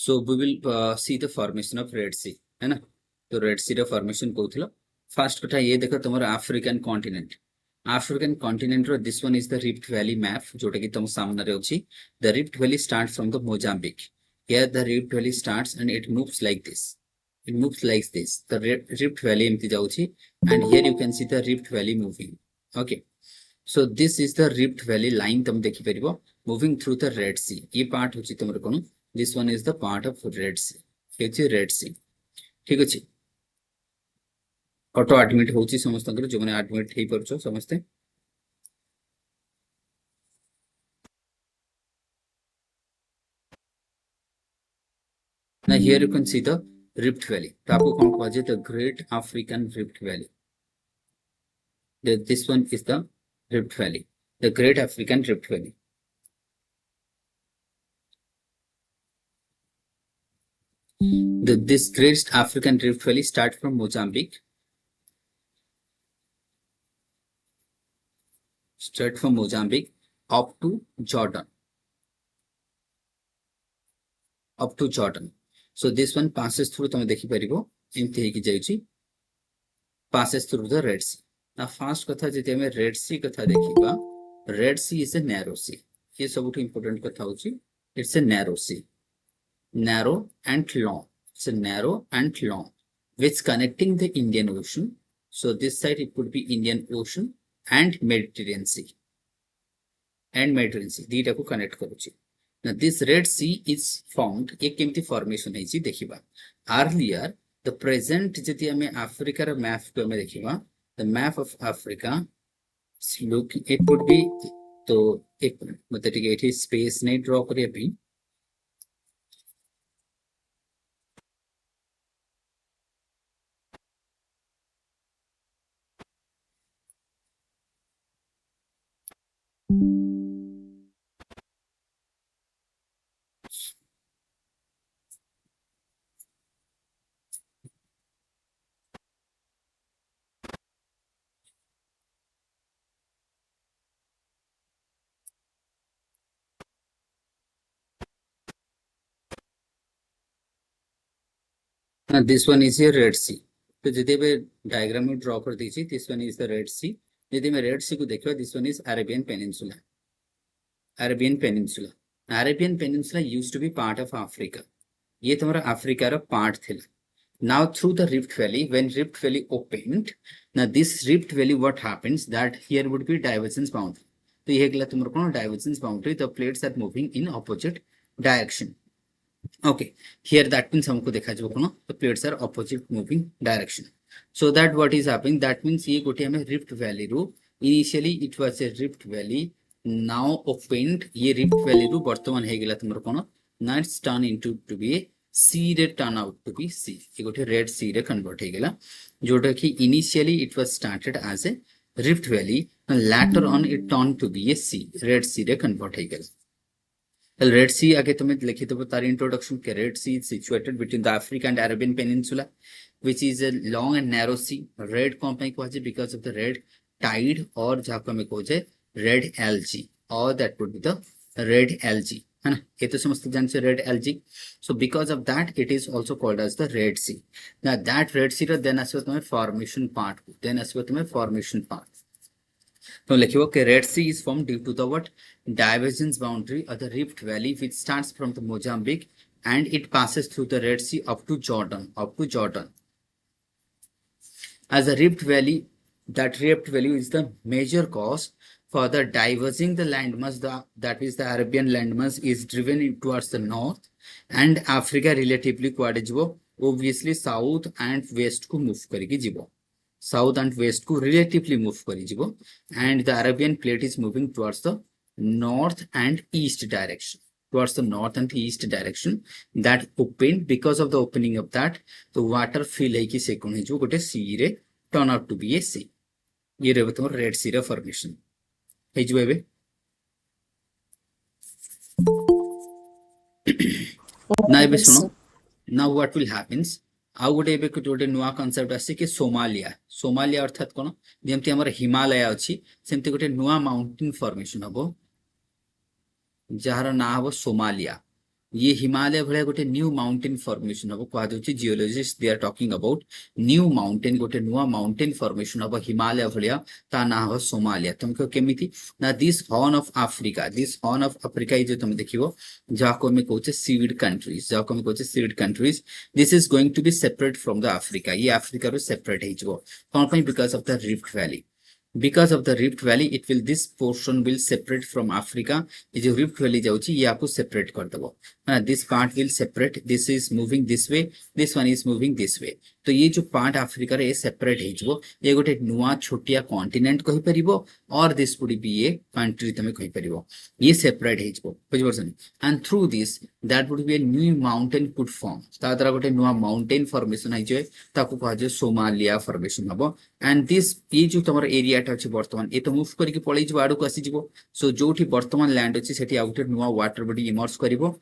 So we will see the formation of Red Sea, है ना? तो Red Sea ର formation कोउथलो first कथा ये देखो तुम्हारा African continent. African continent row this one is the Rift Valley map जोटा कि तुम सामने रे अछि. The Rift Valley starts from the Mozambique. Here the Rift Valley starts and it moves like this. It moves like this. The Rift Valley एमती जाउछि and here you can see the Rift Valley moving. Okay. So this is the Rift Valley line तुम देखि परिबो moving through the Red Sea. ये part होछि तुमर कोन. This one is the part of Red Sea. हेछि Red Sea. ठीक अछि. Auto admit होछि समस्त जो माने एडमिट हेइ परछो समस्ते. Now here you can see the Rift Valley. तो आपको कौन कहै छै the Great African Rift Valley. This one is the Rift Valley. The Great African Rift Valley. This Great African Rift Valley starts from Mozambique. Start from Mozambique up to Jordan. Up to Jordan. So this one passes through तुम देखि परिबो एमती हेकि जाइछि passes through the Red Sea. Now first कथा जति हमें Red Sea कथा देखिबा. Red Sea is a narrow sea. ये सबुठ important कथा होछि. It's a narrow sea. Narrow and long. It's a narrow and long which connecting the Indian Ocean. So this side it could be Indian Ocean and Mediterranean Sea. And Mediterranean Sea. दीटा को connect करूछि. Now this Red Sea is found एक केमती formation है जी देखिबा. Earlier the present जति हमें Africa र map को हमें देखिबा. The map of Africa look it would be तो एक मतलब ठीक है इट स्पेस ने ड्रॉ करिए अभी. Now this one is a Red Sea. तो जति बे डायग्राम में ड्रॉ कर दीजिए. This one is the Red Sea. यदि मैं Red Sea को देखिबा this one is Arabian Peninsula. Arabian Peninsula. Arabian Peninsula used to be part of Africa. ये तुम्हारा अफ्रीका रा पार्ट थिला. Now through the Rift Valley, when Rift Valley opened, now this Rift Valley what happens that here would be divergence boundary. तो ये गला तुम्हारा कोन divergence boundary. The plates are moving in opposite direction. Okay, here that means हमको देखा जो कोन the plates are opposite moving direction. So that what is happening that means ये गोटे हमें Rift Valley रू initially it was a Rift Valley. Now opened ये Rift Valley रू वर्तमान हे गला तुम्हारा कोन now it's turned into to be a sea रे turn out to be sea. ये गोटे Red Sea रे convert हे गला जोटा कि initially it was started as a Rift Valley and later on it turned to be a sea. Red Sea रे convert हे गला. Well, Red Sea आगे तुम्हें लिखी तो बता रही introduction के Red Sea is situated between the African and Arabian Peninsula, which is a long and narrow sea. Red company को है because of the red tide और जहाँ को हमें को है red algae or that would be the red algae है ना. ये तो समझते जान से red algae. So because of that it is also called as the Red Sea. Now that Red Sea रा then आसवे तुम्हें formation part को then आसवे तुम्हें formation part. तो लिखियो कि Red Sea is formed due to the what divergence boundary of the Rift Valley which starts from the Mozambique and it passes through the Red Sea up to Jordan. As a Rift Valley, that Rift Valley is the major cause for the diverging the landmass. That is the Arabian landmass is driven towards the north and Africa relatively कुआडे जीवो obviously south and west को move करेगी जीवो. South and west को relatively move करी जीवो and the Arabian plate is moving towards the north and east direction. Towards the north and east direction that opened because of the opening of that the water fill है कि सेकोन है जो गोटे sea रे turn out to be a sea. ये रे तुम्हारा Red Sea रे formation है जो एबे. ना एबे सुनो. Now what will happens? आउ गोटे एबे गोटे नुआ कांसेप्ट आसी कि सोमालिया अर्थात कोन जेमति हमर हिमालय अछि सेमति गोटे नुआ माउंटेन फॉर्मेशन हबो जहार ना हबो सोमालिया. ये हिमालय भलिया गोटे न्यू माउंटेन फॉर्मेशन हम कह geologist they are talking about new mountain गोटे नुआ माउंटेन फॉर्मेशन हम हिमालय भलिया ता ना हम सोमालिया तुमको केमिति ना दिस हॉर्न ऑफ अफ्रीका ये जो तुम देखिबो जाको में कहूचे सीड कंट्रीज जाको में कहूचे seed countries this is going to be separate from the Africa ये अफ्रीका रो सेपरेट हे जबो कोन पई because of the rift valley because of the rift valley it will this portion will separate from Africa ये जो rift valley जाउची ये आपको separate कर दबो this part will separate this is moving this way this one is moving this way तो ये जो part अफ्रीका रे separate हे जबो ये गोटे नुआ छोटिया continent कहि परिबो और this would be ये country तमे कहि परिबो ये separate हे जबो बुझ परछन and through this that would be a new mountain could form ता द्वारा गोटे नुआ mountain formation हे जे ताको कहा जे सोमालिया formation हबो and this ये जो तमर एरिया टा अछि वर्तमान ए तो मूव करिके पळै जबो आडू आसी जबो सो जोठी वर्तमान लैंड अछि सेठी आउट नुआ वाटर बॉडी इमर्ज करिवो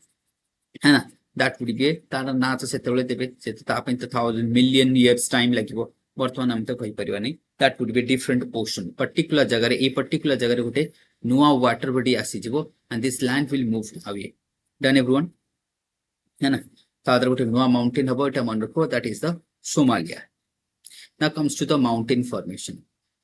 है ना दैट वुड बी तार ना तो सेतेबेले देबे से ता पई तो 1000 मिलियन इयर्स टाइम लागिवो वर्तमान हम तो कहि परिबा नै that would be different ocean particular जगह रे ए पर्टिकुलर जगह रे गोटे नुआ वाटर बॉडी आसी जबो and this land will move away done everyone है ना तादर गोटे नुआ माउंटेन हबो एटा मन रखो that is the Somalia now comes to the mountain formation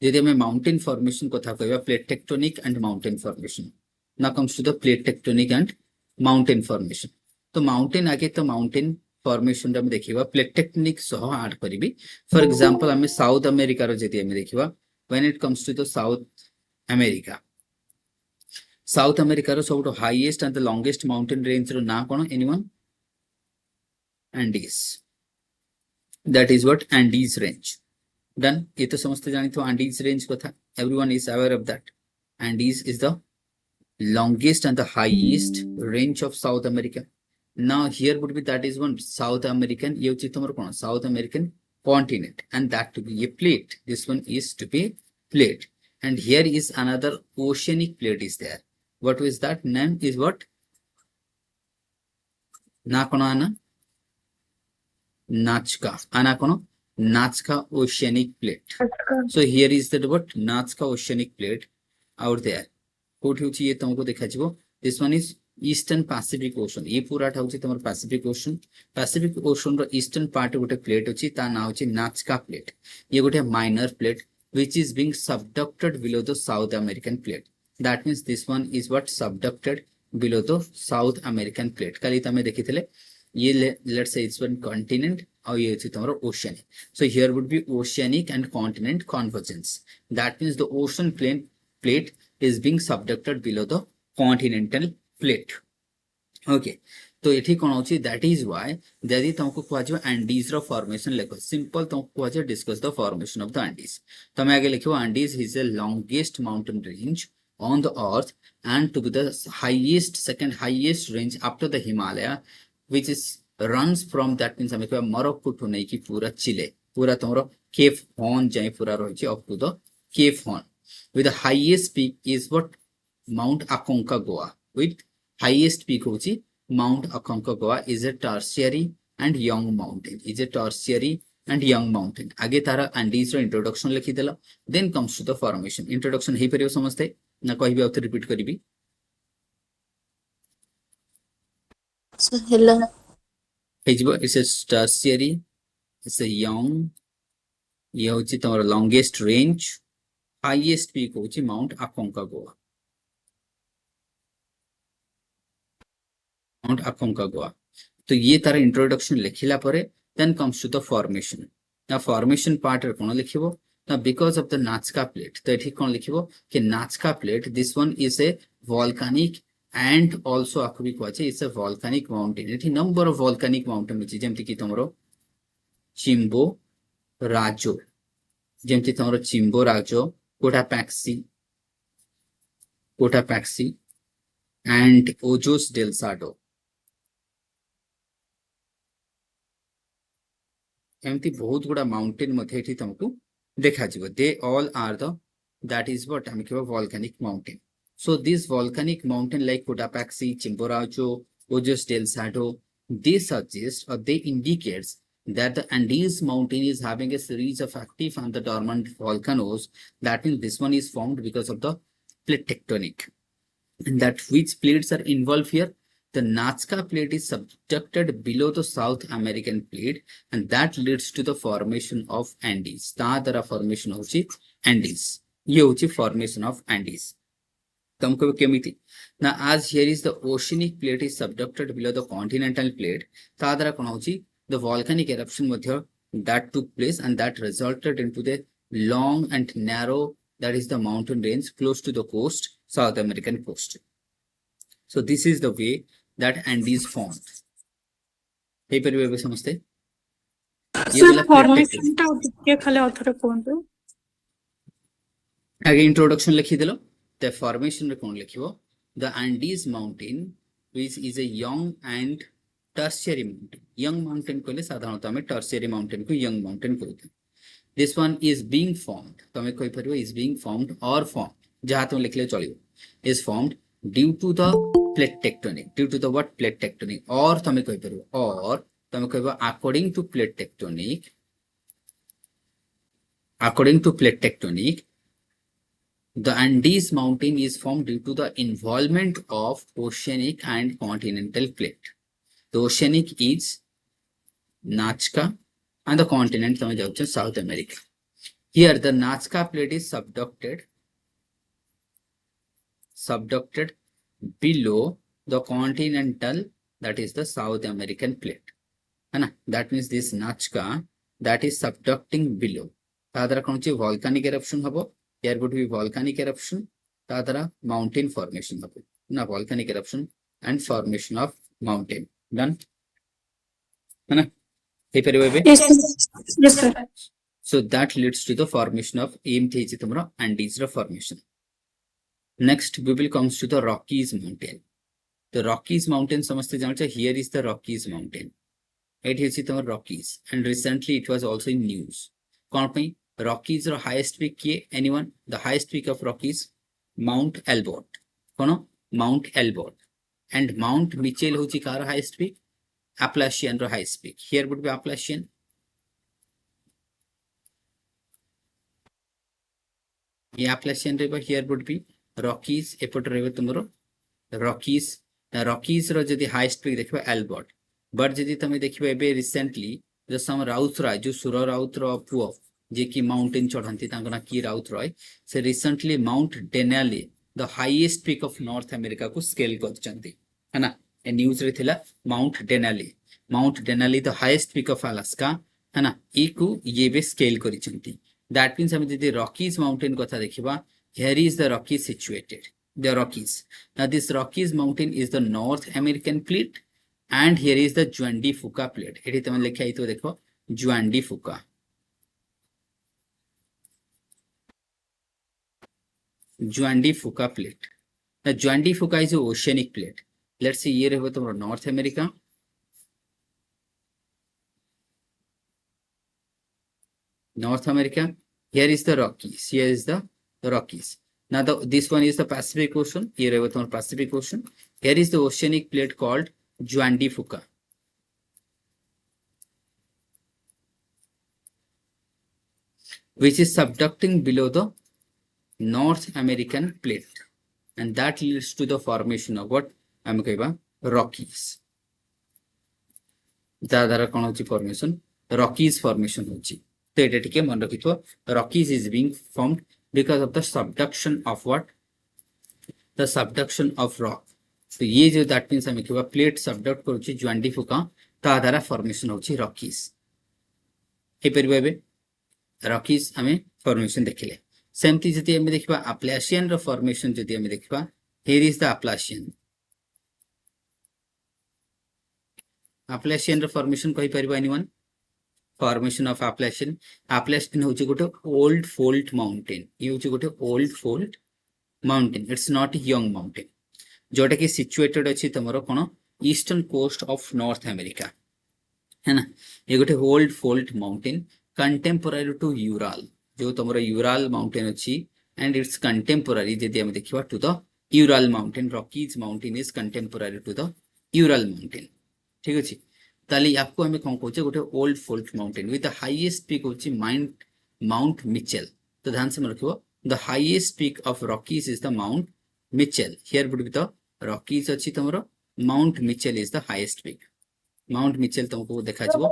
यदि हमें माउंटेन फॉर्मेशन कथा कहबा plate tectonic and mountain formation now comes to the plate tectonic and mountain formation तो माउंटेन आगे तो माउंटेन फॉर्मेशन हम देखिबा प्लेट टेक्टोनिक सह ऐड करबी फॉर एग्जांपल हमें साउथ अमेरिका रो जदि हमें देखिबा when it comes to the South America रो सबटो highest and the longest mountain range रो ना कोन anyone Andes that is what Andes range done ये तो समझते जानी तो एंडीज रेंज को था everyone is aware of that Andes is the longest and the highest range of South America now here would be that is one South American ये उचित तमर कोन South American continent and that to be a plate this one is to be plate and here is another oceanic plate is there what is that name is what ना कोन आना Nazca oceanic plate so here is the what Nazca oceanic plate out there कोठी होची ये तुमको देखा जिवो this one is eastern Pacific Ocean ये पूरा टा होची तमर पैसिफिक ओशन रो ईस्टर्न पार्ट गोटे प्लेट होची ता ना होची नाचका प्लेट ये गोटे minor plate which is being subducted below the South American plate that means this one is what subducted below the South American plate काली तमे देखिथिले ये let's say it's one continent और ये होची तमरो oceanic so here would be oceanic and continent convergence that means the ocean plate is being subducted below the continental plate okay तो एठी कोन होची दैट इज व्हाई यदि तुमको कहवा जो एंडीज रो फॉर्मेशन लिखो सिंपल तुमको कहवा जो discuss the formation of the Andes तमे आगे लिखो Andes is the longest mountain range on the earth and to be the highest second highest range after the Himalaya which is runs from that means हमें कहवा Morocco to नै की पूरा चिले पूरा तमरो cap Horn जाय पूरा रहची up to the Cape Horn with the highest peak is what Mount Aconcagua with highest peak hochi Mount Aconcagua is a tertiary and young mountain आगे तारा एंडीज रो इंट्रोडक्शन लिखि देला then comes to the formation introduction हे परियो समझते ना कहबी आउत repeat करबी हेलो हे जिवो it's a tertiary it's a young ये होची तमर लॉन्गेस्ट रेंज हाईएस्ट पीक होची माउंट अकोंकागुआ तो ये तार इंट्रोडक्शन लिखिला परे then comes to the formation ना फॉर्मेशन पार्ट रे कोन लिखिबो ना because of the Nazca plate तो एठी कोन लिखिबो कि Nazca plate this one is a volcanic and also आखबी कहचे इट्स अ वोल्केनिक माउंटेन एठी नंबर ऑफ वोल्केनिक माउंटेन अछि जेमति कि तमरो चिम्बो राजो जेमति तमरो चिम्बो राजो Cotopaxi and Ojos del Salado एमती बहुत गुड़ा माउंटेन मध्ये एठी तुमको देखा जिवो they all are the that is what हम कहबो volcanic mountain so this volcanic mountain like Cotopaxi Chimborazo Ojos del Salado they suggest or they indicates that the Andes mountain is having a series of active and the dormant volcanoes. That means this one is formed because of the plate tectonic. And that which plates are involved here? the Nazca Plate is subducted below the South American Plate and that leads to the formation of Andes. ता द्वारा formation होची Andes. ये होची formation of Andes. तुमको केमिति ना as here is the oceanic plate is subducted below the continental plate ता द्वारा कोन होची the volcanic eruption मध्ये that took place and that resulted into the long and narrow that is the mountain range close to the coast, South American coast. So this is the way that Andes formed. हे परिवे भी समझते ये वाला formation टा के खाली author कोन आगे introduction लिखि देलो the formation रे कोन लिखिबो the Andes mountain which is a young and tertiary mountain. Young mountain कहले साधारणतः हमें tertiary mountain को young mountain कहते हैं. This one is being formed. तमे कोइ परिबो is being formed or formed. जहाँ तुम लिखले चलियो is formed due to the plate tectonic. Due to the what? Plate tectonic. और तमे कोइ परिबो or तमे कहबो according to plate tectonic. According to plate tectonic, the Andes mountain is formed due to the involvement of oceanic and continental plate. The oceanic is Nazca and the continent तमे जाउछ South America. Here the Nazca plate is subducted below the continental that is the South American plate. है ना? That means this Nazca that is subducting below. ता द्वारा कोन छि volcanic eruption हबो. There would be volcanic eruption. ता द्वारा mountain formation हबो. ना volcanic eruption and formation of mountain. Done? है ना? हे परिबो बे? Yes sir. So that leads to the formation of एमथि छि तमरो Andes row formation. Next we will comes to the Rockies mountain. The Rockies mountain समझते जानो here is the Rockies mountain. It is the Rockies and recently it was also in news. कौन पे Rockies रो highest peak किए anyone? The highest peak of Rockies Mount Elbert. कौन? Mount Elbert. And Mount Mitchell होची कार highest peak? Appalachian रो highest peak. Here would be Appalachian. ये Appalachian river here would be Rockies. एपट river तुमरो Rockies. Rockies रो जदि highest peak देखिबा Elbert. But जदि तमे देखिबा एबे रिसेंटली जो सम राउतराय जो सुर राउतर पुओ जे कि माउंटेन चढ़ंती तांको ना की राउत रॉय से recently mount Denali the highest peak of North America को स्केल करचंती है ना. ए न्यूज रे थिला mount Denali the highest peak of Alaska है ना. ई को ये बे स्केल करिचंती. दैट मींस हम जदि रॉकीज माउंटेन कथा देखिबा here is the Rockies situated. The Rockies now this Rockies mountain is the north American plate and here is the Juan de Fuca plate. एठी तमे लिखा है तो देखो Juan de Fuca. Juan de Fuca plate. Now Juan de Fuca is a oceanic plate. Let's see ये रहबो तुम्हारा North America. North America. Here is the Rockies. Here is the Rockies. Now this one is the Pacific Ocean. here रहबो तुम्हारा Pacific Ocean. Here is the oceanic plate called Juan de Fuca. Which is subducting below the North American plate and that leads to the formation of what I'm कहबा Rockies. ता द्वारा कोन होची formation Rockies formation होची. तो एटा टिके मन रखितो Rockies is being formed because of the subduction of what? The subduction of rock. तो ये जो दैट मींस हमें कहबा प्लेट सबडक्ट करूची Juan de Fuca ता द्वारा फॉर्मेशन होची रॉकीज. हे परिबा बे रॉकीज हमें फॉर्मेशन देखिले. सेमती जति हमें देखबा Appalachian रो फॉर्मेशन जति हमें देखबा हियर इज द Appalachian रो फॉर्मेशन कहि परिबा एनीवन? फॉर्मेशन ऑफ Appalachian होची गोटे ओल्ड फोल्ट माउंटेन. ये होची गोटे old fold mountain. It's not a young mountain जोटा कि सिचुएटेड अछि तमरो कोन eastern coast of North America है ना. ये गोटे old fold mountain contemporary to Ural जो तमरो यूराल माउंटेन अछि एंड इट्स कंटेम्पोरारी जदि हम देखिबा to the Ural mountain. Rockies mountain is contemporary to the Ural mountain. ठीक अछि. ताली आपको हमें कोन कहउचे गोटे old fold mountain with the highest peak होछि माउंट मिचेल. तो ध्यान से रखिबो the highest peak of Rockies is the Mount Mitchell. Here would be the Rockies अच्छी तमरो Mount Mitchell is the highest peak. Mount Mitchell तुमको देखा जिवो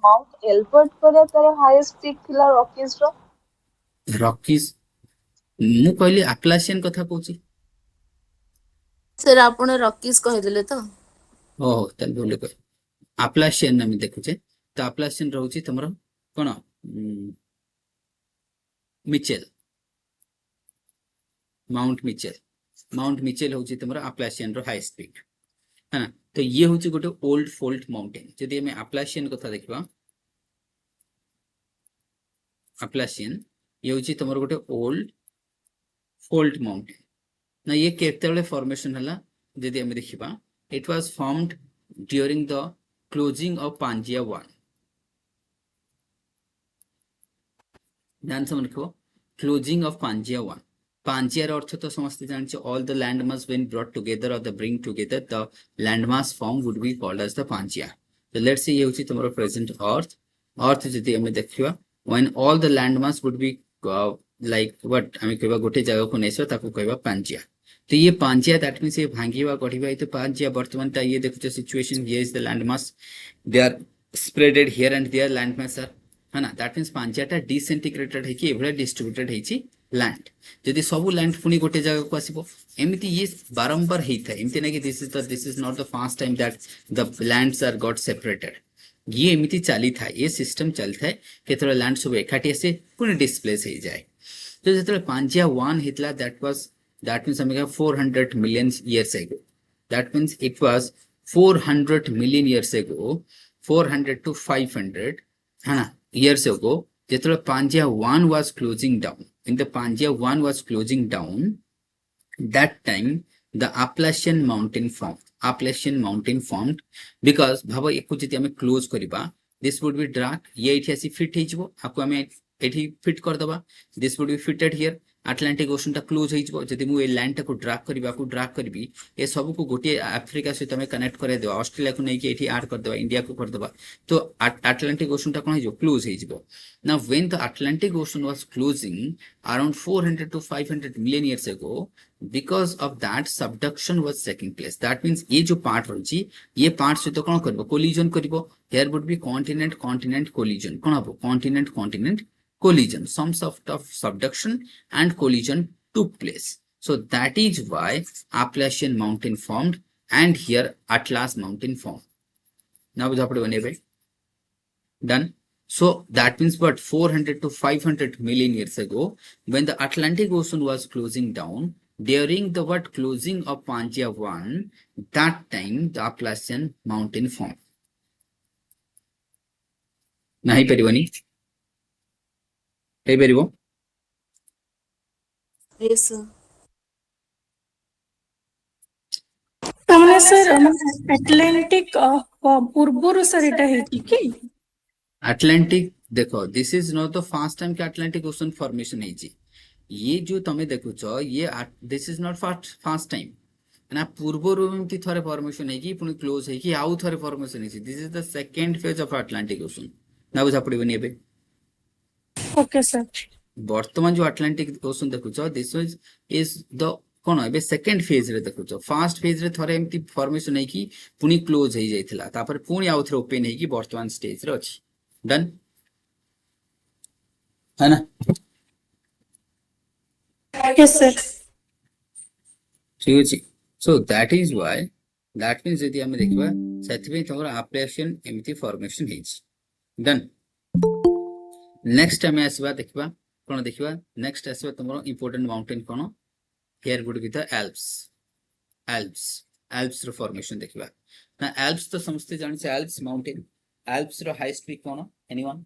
Mount Elbert पर तार हाईएस्ट पीक थिला रॉकीज रो Rockies ମୁଁ କହିଲି Appalachian କଥା କହୁଛି सर आपण रॉकीज କହିଦେଲେ ତ ଓହୋ ତାହେଲେ ଭୁଲ କହିଲି Appalachian ଆମେ ଦେଖୁଛେ ତ Appalachian ରହୁଛି ତମର କଣ ମିଚେଲ ମାଉଣ୍ଟ ମିଚେଲ ହଉଛି ତମର Appalachian ର ହାଇଏଷ୍ଟ ପିକ୍ है ना तो ये हूँ गोटे ओल्ड फोल्ट माउंटेन जदि आम Appalachian कथा देखा Appalachian ये हूँ तुम गोटे ओल्ड फोल्ट माउंटेन ना ये केतबेले फॉर्मेशन हला जदि आम देखा it was formed during the closing of Pangaea one ध्यान से मन रखो closing of Pangaea one Pangaea अर्थ तो समस्त जान all the land mass when brought together और the bring together the land mass form would be called as the Pangaea तो लेट्स सी ये होची तुमरो प्रेजेंट अर्थ जदि हम देखिबा when all the land mass would be like what हम कहबा गोटे जगह को नेसो ताको कहबा पांजिया तो ये पांजिया दैट मींस ये भांगीबा गढिबा तो पांजिया वर्तमान ता ये देखुछ situation here is the land mass they are spreaded here and there land mass are है ना दैट मींस पांजियाटा डिसेंटिग्रेटेड है कि एभले डिस्ट्रीब्यूटेड है छि लैंड जदि सब लैंड पुनी गोटे जगह को आसीबो एमिति ये बारंबार हेता एमिति ना कि this is not the first time that the lands are got separated ये एमिति चली था ये सिस्टम चलता है केतरा लैंड सब एकाठी आसे पुनी डिस्प्लेस हो जाए तो जेतरा पांजिया 1 हितला दैट मींस हमें 400 मिलियन इयर्स एगो that means it was 400 million years एगो 400 to 500 है ना years ago जेतरा Pangaea 1 was closing down when the Pangaea 1 was closing down that time the Appalachian mountain formed because भाव एको जति हमें close करिबा this would be dark ये एठी आसी फिट हेजबो आपको हमें एठी फिट कर दबा this would be fitted here Atlantic Ocean टा क्लोज हेजबो जति मु ए लैंड टा को ड्रैग करबी ए सब को गोटे अफ्रीका सहित हमें कनेक्ट करे देबा ऑस्ट्रेलिया को नै कि एठी ऐड कर देबा इंडिया को कर देबा तो Atlantic Ocean टा कोन हेजो close हेजबो now when the Atlantic Ocean was closing around 400 to 500 million years ago because of that subduction was taking place that means ये जो पार्ट रही ये पार्ट सहित कोन करबो कोलिजन करबो here would be continent collision कोन हबो continent collision some sort of subduction and collision took place so that is why Appalachian mountain formed and here Atlas mountain formed now बुझा पड़े बने भाई done so that means but 400 to 500 million years ago when the Atlantic Ocean was closing down during the closing of Pangaea 1 that time the Appalachian mountain formed नहीं परिवनी कई परिवो yes तमने sir Atlantic पूर्वरु sir एटा हेची की Atlantic देखो this is not the first time कि Atlantic Ocean formation है ये जो तमे देखो चो ये this is not first time ना पूर्वरु एमती थरे फॉर्मेशन है कि पुनी क्लोज है कि आउ थरे फॉर्मेशन है this is the second phase of Atlantic Ocean ना बुझा पड़िबनी एबे ओके सर वर्तमान जो Atlantic Ocean देखो चो this is the कोन एबे सेकंड फेज रे देखो चो फर्स्ट फेज रे थरे एमती फॉर्मेशन है कि पुनी क्लोज है जाइथिला तापर पुनी आउ थरे ओपन है कि वर्तमान स्टेज रे अछि डन है ना यस सर ठीक अछि so that is why that means यदि हम देखबा सेति पे तमरा Appalachian एमती फॉर्मेशन है डन नेक्स्ट हम आसबा देखबा कोन देखबा नेक्स्ट आसबा तमरो इंपोर्टेंट माउंटेन कोन here would be the Alps रो फॉर्मेशन देखबा ना Alps तो समझते जानि से Alps माउंटेन Alps रो हाईएस्ट पीक कोन एनीवन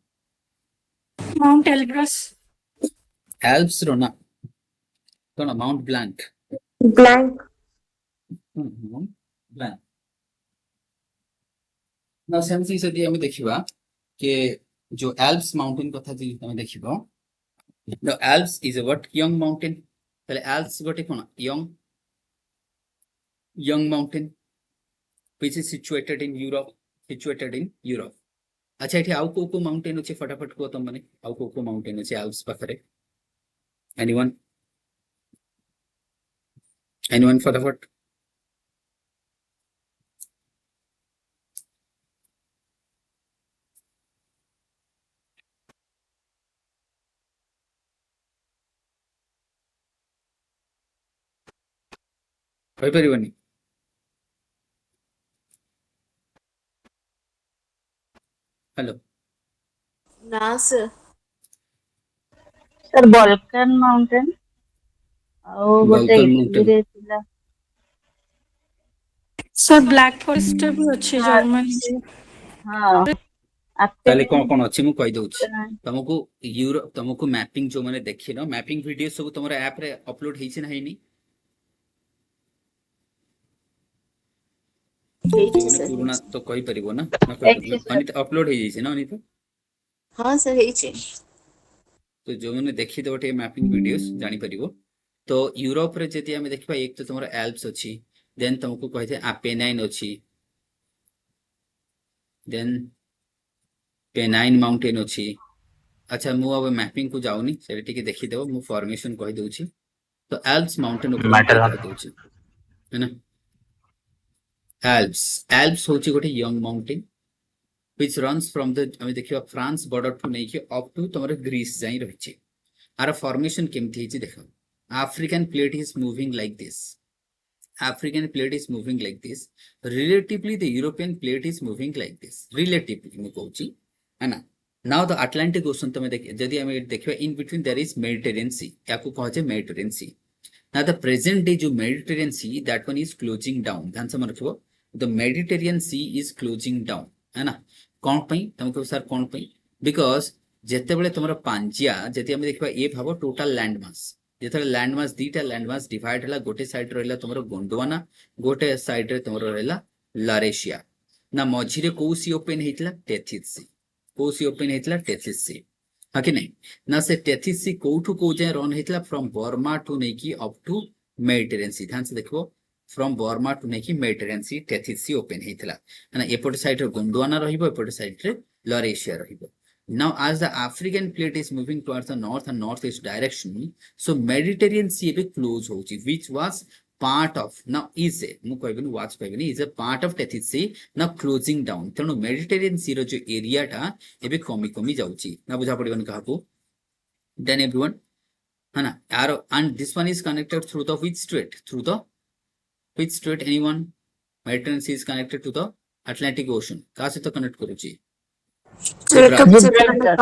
माउंट एल्ब्रस Alps रो ना कोन माउंट ब्लैंक ब्लैंक ना सेमसी यदि हम देखिबा के जो Alps माउंटेन कथा जे हम देखिबो the Alps is a what young mountain তাহলে Alps গোটে কোন young mountain which is situated in Europe अच्छा एठी आउ को माउंटेन अछि फटाफट को तुम माने आउ को माउंटेन अछि Alps पाखरे एनीवन फटाफट কই পারিবনি হ্যালো ନା sir Sir, Balkan Mountain ଆଉ ଗୋଟେ ବଲକାନ ମାଉଣ୍ଟେନ ଇଟାଲୀରେ ଥିଲା। ସାର୍ ବ୍ଲାକ୍ ଫରେଷ୍ଟ ବି ଅଛି ଜର୍ମାନୀ। ହଁ ତାହେଲେ ଆକ୍ଟିଭ କଣ ଅଛି ମୁଁ କହିଦଉଛି ତମକୁ ତମକୁ ମ୍ୟାପିଂ ଯୋଉମାନେ ଦେଖିନ ମ୍ୟାପିଂ ଭିଡିଓ ସବୁ ତମର ଆପ ରେ ଅପଲୋଡ ହେଇଛି ନା ହେଇନି ହେଇଛି ଯୋଉମାନେ sir ପୁରୁଣା ହେଇଛି ତ କହିପାରିବ ନା ନା ହେଇଛି କହିପାରିବ sir। ଅନିତା ଅପଲୋଡ ହେଇଯାଇଛି ନା ଅନିତା ହଁ sir ହେଇଛି ତ ଯୋଉମାନେ ଦେଖିଦେବ ଟିକେ ମ୍ୟାପିଂ ଭିଡିଓସ୍ ଜାଣିପାରିବ ତ ୟୁରୋପରେ ଯଦି ଆମେ ଦେଖିବା ଏକ ତ ତମର ଆଲ୍ପସ୍ ଅଛି ଦେନ୍ ତମକୁ କହିଥାଏ ଆପେନାଇନ୍ ଅଛି ଦେନ୍ ପେନାଇନ୍ ମାଉଣ୍ଟେନ୍ ଅଛି ଆଚ୍ଛା ମୁଁ अब ମ୍ୟାପିଂ କୁ ଯାଉନି ସେଟା ଟିକେ ଦେଖିଦେବ ମୁଁ ଫର୍ମେସନ କହିଦଉଛି ତ ଆଲ୍ପସ୍ ମାଉଣ୍ଟେନ୍ ଉପରେ ମୁଁ ଟିକେ କହିଦଉଛି ହେଲା ଆଲ୍ପସ୍ ହଉଛି ଗୋଟେ young mountain which runs from the ଆମେ ଦେଖିବା ଫ୍ରାନ୍ସ ବର୍ଡର ଠୁ ନେଇକି ଅପ୍ ଟୁ ତମର ଗ୍ରୀସ୍ ଯାଇ ରହିଛି आर फॉर्मेशन केमती है देख African plate is moving like this African plate is moving like this relatively the European plate is moving like this relatively मैं कहूची है ना now the Atlantic Ocean तमे देख यदि हमें देखिए in between there is Mediterranean Sea या को कहे Mediterranean Sea now the present day जो Mediterranean Sea that one is closing down ध्यान से मन रखियो the Mediterranean Sea is closing down है ना कौन पई तुमको सर कौन पई because ଯେତେବେଳେ ତମର ପାଞ୍ଜିଆ ଯଦି ଆମେ ଦେଖିବା ଏ ଭାବ ଟୋଟାଲ ଲ୍ୟାଣ୍ଡ ମାସ୍ ଯେତେବେଳେ ଲ୍ୟାଣ୍ଡ ମାସ୍ ଦିଟା ଲ୍ୟାଣ୍ଡ ମାସ୍ ଡିଭାଇଡ ହେଲା ଗୋଟେ ସାଇଡ ରହିଲା ତମର ଗୋଣ୍ଡୱାନା ଗୋଟେ ସାଇଡ ରେ ତମର ରହିଲା ଲାରେସିଆ ନା ମଝିରେ କୋଉ ସି ଓପେନ ହେଇଥିଲା ଟେଥିସ୍ ସି କୋଉ ସି ଓପେନ ହେଇଥିଲା ଟେଥିସ୍ ସି ହଁ କି ନାଇଁ ନା ସେ ଟେଥିସ୍ ସି କୋଉଠୁ କୋଉ ଯାଏଁ ରନ୍ ହେଇଥିଲା फ्रॉम ବର୍ମା ଟୁ ନେଇକି ଅପ୍ ଟୁ ମେଡିଟେରେନିୟନ ସି ଧ୍ୟାନ ସେ ଦେଖିବ फ्रॉम ବର୍ମା ଟୁ ନେଇକି ମେଡିଟେରେନିୟନ ସି ଟେଥିସ୍ ସି ଓପେନ ହେଇଥିଲା ନା ଏପଟେ ସାଇଡ ରେ ଗୋଣ୍ଡୱାନା ରହିବ ଏପଟେ ସାଇଡ ରେ ଲାରେସିଆ ରହିବ Now, as the African plate is moving towards the north and northeast direction, so Mediterranean Sea be close hochi, which was part of now is a was is a part of Tethys Sea now closing down. ତେଣୁ Mediterranean Sea ର जो area ଟା ଏବେ କମି ଯାଉଛି ନା ବୁଝା ପଡିବନି କାହାକୁ then everyone है ना arrow and this one is connected through the which strait anyone Mediterranean Sea is connected to the Atlantic Ocean କାହା ସହିତ connect କରୁଛି straight up Gibraltar।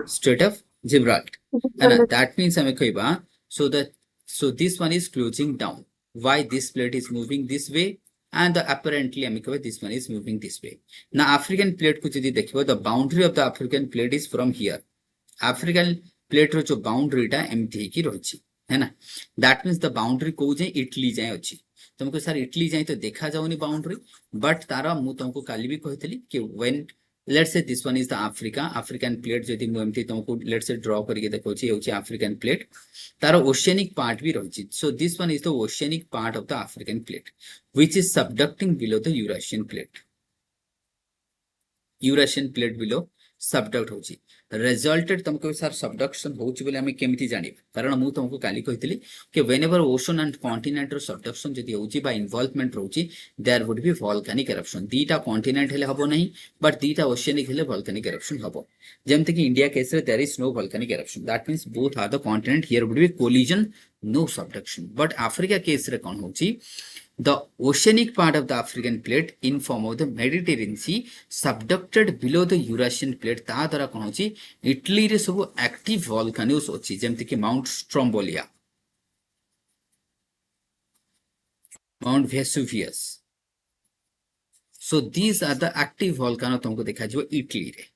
Strait of Gibraltar and that means हमें कहबा so this one is closing down why this plate is moving this way and apparently हमें कहबा this one is moving this way now African plate को यदि देखिबो the boundary of the African plate is from here African plate रो जो boundary टा एमती ही की रही है ना that means the boundary को जाए इटली जाए अछि तुमको सर इटली जाए तो देखा जाउनी बाउंड्री बट तारा मु तुमको काली भी कहतली कि when let's say this one is the African plate जदि मु एमती तुमको let's say draw करके देखौची होची African plate तारा oceanic part भी रही so this one is the oceanic part of the African plate which is subducting below the Eurasian plate below subduct होची resulted तुमको सर subduction होची बोले हमें केमिति जानिब कारण मु तुमको काली कहितली कि whenever ocean and continent row subduction जदि होची बा involvement रहउची there would be volcanic eruption दीटा continent हेले हबो नहीं but दीटा oceanic हेले volcanic eruption हबो जेमते कि इंडिया केस रे there is no volcanic eruption that means both are the continent here would be collision no subduction but Africa case रे कोन होची the oceanic part of the African plate in form of the Mediterranean Sea subducted below the Eurasian plate ता द्वारा कौन होची Italy रे सब active volcanoes होची जेमते कि Mount Stromboli Mount Vesuvius so these are the active volcano तुमको देखा जो इटली रे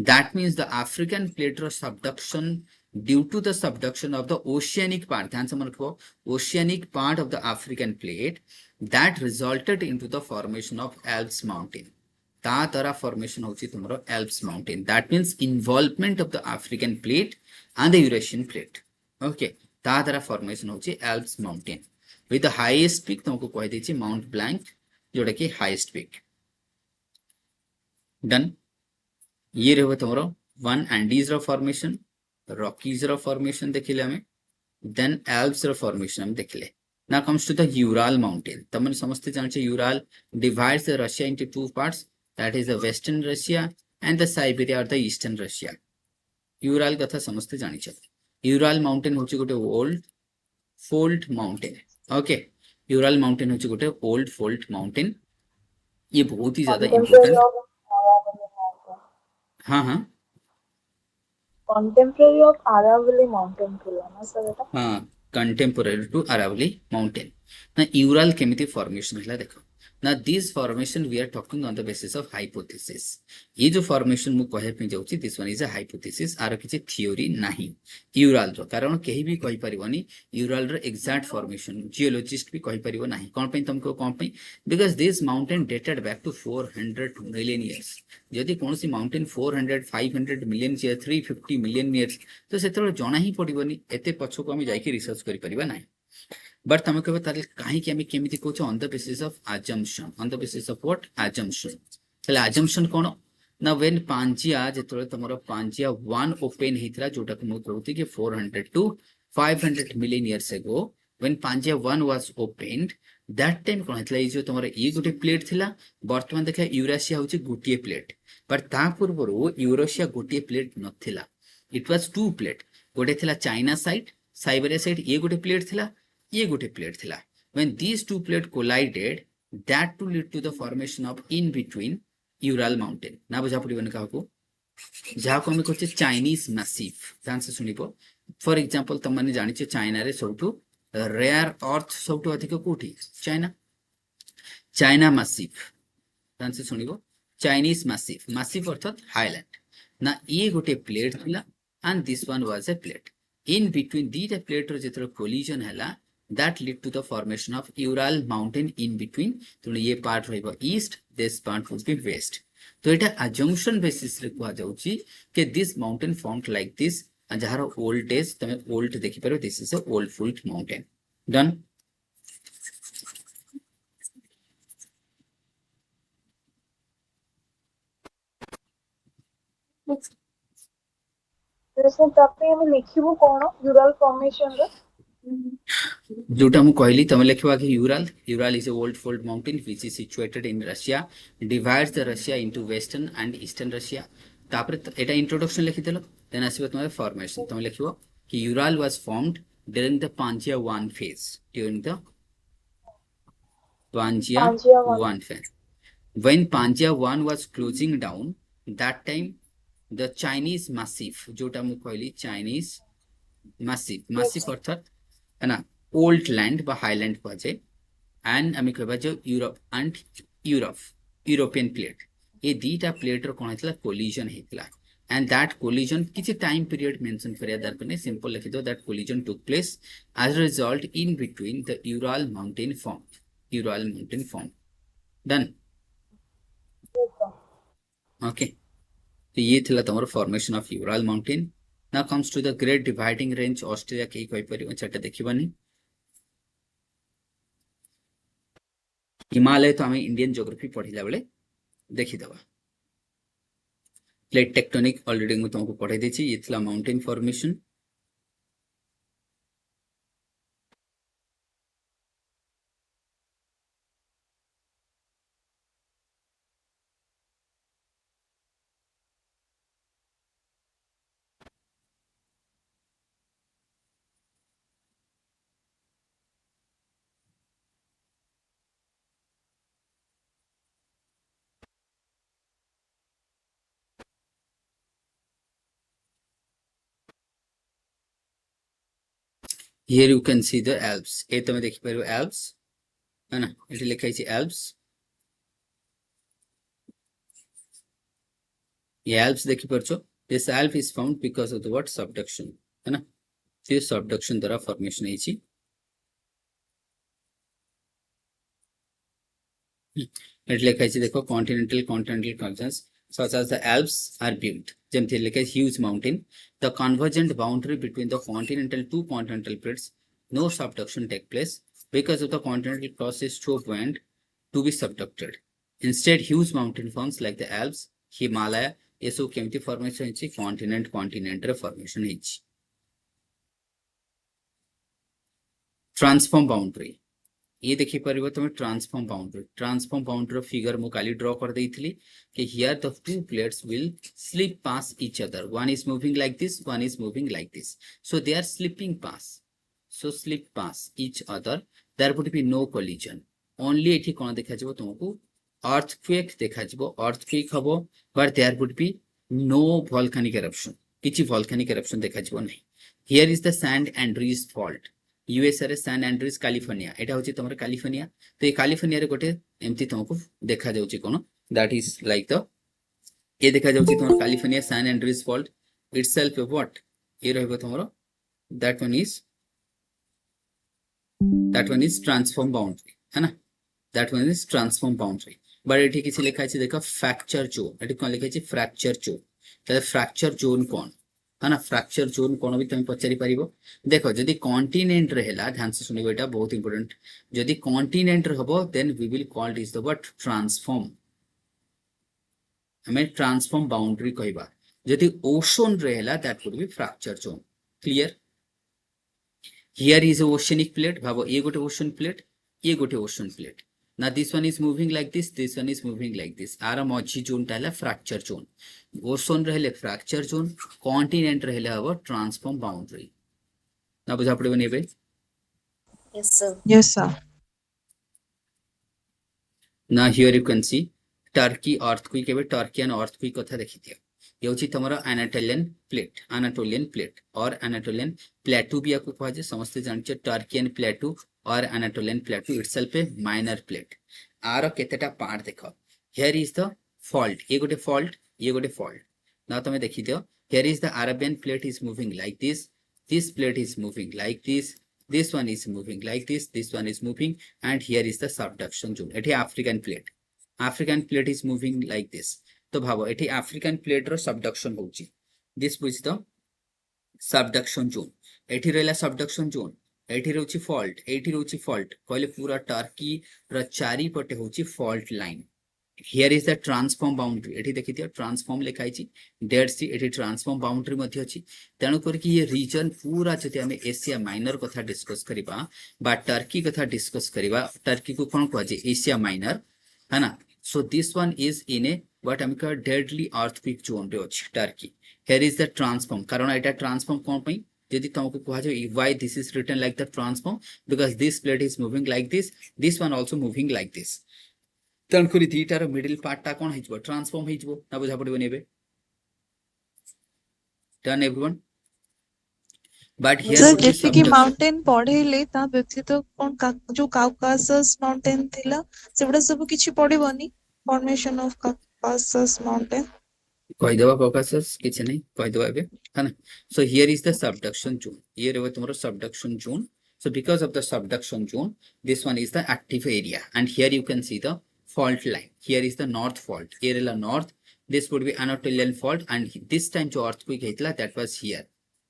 that means the African plate row subduction due to the subduction of the oceanic part ध्यान से मन रखो oceanic part of the African plate that resulted into the formation of Alps mountain ता द्वारा formation होची तुम्हारो Alps mountain that means involvement of the African plate and the Eurasian plate okay ता द्वारा formation होची Alps mountain with the highest peak तुमको कह देची Mount Blanc जोड़ा कि highest peak done ये रहो तुम्हारो वन एंडीज रो फॉर्मेशन रॉकीज रो फॉर्मेशन देखिले हमें देन एल्प्स रो फॉर्मेशन हम देखिले now comes to the Ural mountain तमन समझते जानचे Ural divides the Russia into two parts that is the western Russia and the Siberia or the eastern Russia Ural कथा समझते जानी चाहिए Ural mountain होची गोटे old fold mountain okay Ural mountain होची गोटे ओल्ड फोल्ड माउंटेन, ये बहुत ही ज्यादा Contemporary important. of Aravalli Mountain. हाँ हाँ Contemporary of Aravalli Mountain ଥିଲା ନା sir ଏଟା? हाँ कंटेम्पोरारी टू अरावली माउंटेन। ना यूराल केमिति फॉर्मेशन हला देखो ना, this formation we are talking on the basis of hypothesis. ये जो फॉर्मेशन मु कहै पे जाउची this one is a hypothesis, आर किछि थ्योरी नाही यूराल रो, कारण केही भी कहि परिबनी यूराल रो एग्जैक्ट फॉर्मेशन, जियोलॉजिस्ट भी कहि परिबो नाही। कोन पे तुमको कोन पे, because this mountain dated back to 400 million years. यदि कोनसी माउंटेन 400 500 मिलियन या 350 मिलियन इयर्स, तो सेतरो जणा ही पडिबनी एते पछो को हम जाइके रिसर्च करि परिबा नाही। बट तुम कह ताले कहीं कि केमिति कहूँ on the basis of assumption, on the basis of what assumption. ताले अजम्पशन कोन ना, व्हेन पांजिया जेतले तुमरो पांजिया 1 ओपन हितला, जोटा को मु कहूती कि 400 to 500 million years ago, when Pangaea 1 was opened, that time कोन हितला, ये जो तुमरो ये गोटे प्लेट थिला, वर्तमान देखा यूरासिया होची गोटिए प्लेट, बट ता पूर्वरो यूरोसिया गोटिए प्लेट नथिला, इट वाज टू प्लेट। गोटे थिला चाइना साइड, साइबेरिया साइड, ये गोटे प्लेट थिला, ये गोटे प्लेट थिला। when these two plate collided, that to lead to the formation of in between ural mountain। ना बुझा पड़िबन काहको, जहाँ को हम कहते चाइनीज मैसिव, ध्यान से सुनिबो। फॉर एग्जांपल तुम माने जानिछे चाइना रे सबटू रेयर अर्थ सबटू अधिक कोठी, चाइना, चाइना मैसिव, ध्यान से सुनिबो, चाइनीज मैसिव, मैसिव अर्थात हाईलैंड ना, ये गोटे प्लेट थिला and this one was a plate. In between दीटा प्लेट रो जेतरो कोलिजन हला, that lead to the formation of Ural mountain in between। तो ये पार्ट रहइबो east, this part would be west। तो एटा assumption basis रे कुआ जाउची कि this mountain formed like this, जहार ओल्ड एज तमे ओल्ड देखि पारो, this is a old fold mountain। Done. Sir तापे हम लिखिबो कोन यूरल फॉर्मेशन रे? जोटा मु कहली तमे लिखबा कि Ural, Ural is a old fold mountain which is situated in Russia, divides the Russia into western and eastern Russia. तापर एटा इंट्रोडक्शन लिखि देलो, देन आसीबो तमे फॉर्मेशन। तमे लिखिबो कि Ural was formed during the Pangaea 1 phase, during the Pangaea Pangaea 1 phase। When Pangaea 1 was closing down, that time the Chinese massif, जोटा मु कहली चाइनीज massif, massif अर्थात है ना ओल्ड लैंड बा हाईलैंड कहजे, एंड आम कहबा जो यूरोप एंड यूरोपियन प्लेट, ये दीटा प्लेट रो कोन हेतला कोलिजन हेतला, एंड दैट कोलिजन किछि टाइम पीरियड मेंशन करिया दरकार नै, सिंपल लिखि दो that collision took place as a result in between the Ural mountain form, Ural mountain form. Done. Okay, तो ये थिला तमरो formation of Ural mountain. Now comes to the Great dividing range Australia के कहि परिबो, चटा देखिबानी। हिमालय तो हमें इंडियन ज्योग्राफी पढ़िला बेले देखिदबा। प्लेट टेक्टोनिक ऑलरेडी मु तुमको पढ़ाई देछि, ये थिला mountain formation. Here you can see the Alps, ए तमे देखि परिबो Alps है ना, एठी लिखा छै Alps। ये Alps देखि परछो, this Alp is found because of the what subduction, है ना, ये सबडक्शन द्वारा फॉर्मेशन ହେଇଛି। एठी लिखा छै देखो continental convergence such as the Alps are built, जेमति लिखा है huge mountain, the convergent boundary between the continental two continental plates, no subduction take place because of the continental crust is too buoyant to be subducted, instead huge mountain forms like the Alps, Himalaya, ये सब केमति formation ହେଇଛି, continent रे formation ହେଇଛି। Transform boundary, ये देखि परिबो तुम transform boundary figure मु काली draw कर देइथिली कि here the two plates will slip pass each other, one is moving like this, one is moving like this, so they are slipping pass, so slip pass each other there would be no collision only एठी कोन देखा जबो तुमको earthquake देखा जबो earthquake हबो but there would be no volcanic eruption किछि volcanic eruption देखा जबो नहीं here is the San Andreas fault USA रे सैंड एंड्रीज कैलिफोर्निया एटा होची तमर कैलिफोर्निया तो ये कैलिफोर्निया रे गोटे एमती तुमको देखा जाउची कोन दैट इज लाइक द ये देखा जाउची तमर California San Andreas fault itself what ये रहबो तमरो that one is transform boundary है ना that one is transform boundary but एठी किछि लिखा अछि देखो फ्रैक्चर जोन एठी कोन लिखा अछि फ्रैक्चर जोन त फ्रैक्चर जोन कोन है ना फ्रैक्चर जोन कोन भी तुम पचारि परिबो देखो जदि कॉन्टिनेंट रहेला ध्यान से सुनिबो एटा बहुत इंपोर्टेंट जदि कॉन्टिनेंट रहबो then we will called is the word transform हमें ट्रांसफॉर्म बाउंड्री कहबा जदि ओशन रहेला that would be fracture zone clear here is a oceanic plate भाबो ये गोटे ओशन प्लेट ये गोटे ओशन प्लेट ना this one is moving like this one is moving like this आर मझी जोन टाला फ्रैक्चर जोन ओशन रहले फ्रैक्चर जोन कॉन्टिनेंट रहले हबो ट्रांसफॉर्म बाउंड्री ना बुझा पड़बो नेबे Yes, sir. Yes, sir. ना here you can see Turkey earthquake एबे टर्कियन अर्थक्वेक कथा देखि दियो ये होची तमरो एनाटोलियन प्लेट और एनाटोलियन प्लेटू भी आपको कहा जाए समस्त जानछे टर्कियन प्लेटू और Anatolian plateau itself a minor plate आर केतेटा पार्ट देखो हियर इज द फॉल्ट ये गोटे फॉल्ट ना तमे देखि दियो here is the Arabian plate is moving like this plate is moving like this one is moving like this one is moving and here is the subduction zone एठी african plate is moving like this तो भाबो एठी African plate रो subduction होची this बुझ the subduction zone एठी रहला subduction zone एठी रहउची fault कहले पूरा टर्की रो चारि पटे होची fault line here is the transform boundary एठी देखि दियो ट्रांसफॉर्म लिखाई छी डेड सी एठी ट्रांसफॉर्म बाउंड्री मध्ये अछि तेनु कर कि ये रीजन पूरा जति हमें एशिया माइनर कथा डिस्कस करिबा बा टर्की कथा डिस्कस करिबा टर्की को कोन कहै छै एशिया माइनर है ना so this one is in a what हम कह डेडली अर्थक्वेक जोन रे अछि Turkey here is the transform कारण एटा ट्रांसफॉर्म कोन पई यदि तुमको कहा जाय why this is written like the transform because this plate is moving like this one also moving like this तनकुरी दीटार मिडिल पार्टटा कोन हिजबो ट्रांसफॉर्म हिजबो ना बुझा पड़बो नेबे done everyone but here sir would B जेति की माउंटेन पढेले ता व्यतीत कोन जो काउकासस माउंटेन थिला सेबडा सब किछि पढिबोनी फॉर्मेशन ऑफ काउकासस माउंटेन कहि देबा कॉकासस किछ नहीं कहि देबा एबे है ना so here is the subduction zone ये रहबो तुमरो subduction zone so because of the subduction zone this one is the active area and here you can see the fault line here is the north fault here is the north this would be Anatolian fault and this time jo earthquake heitla that was here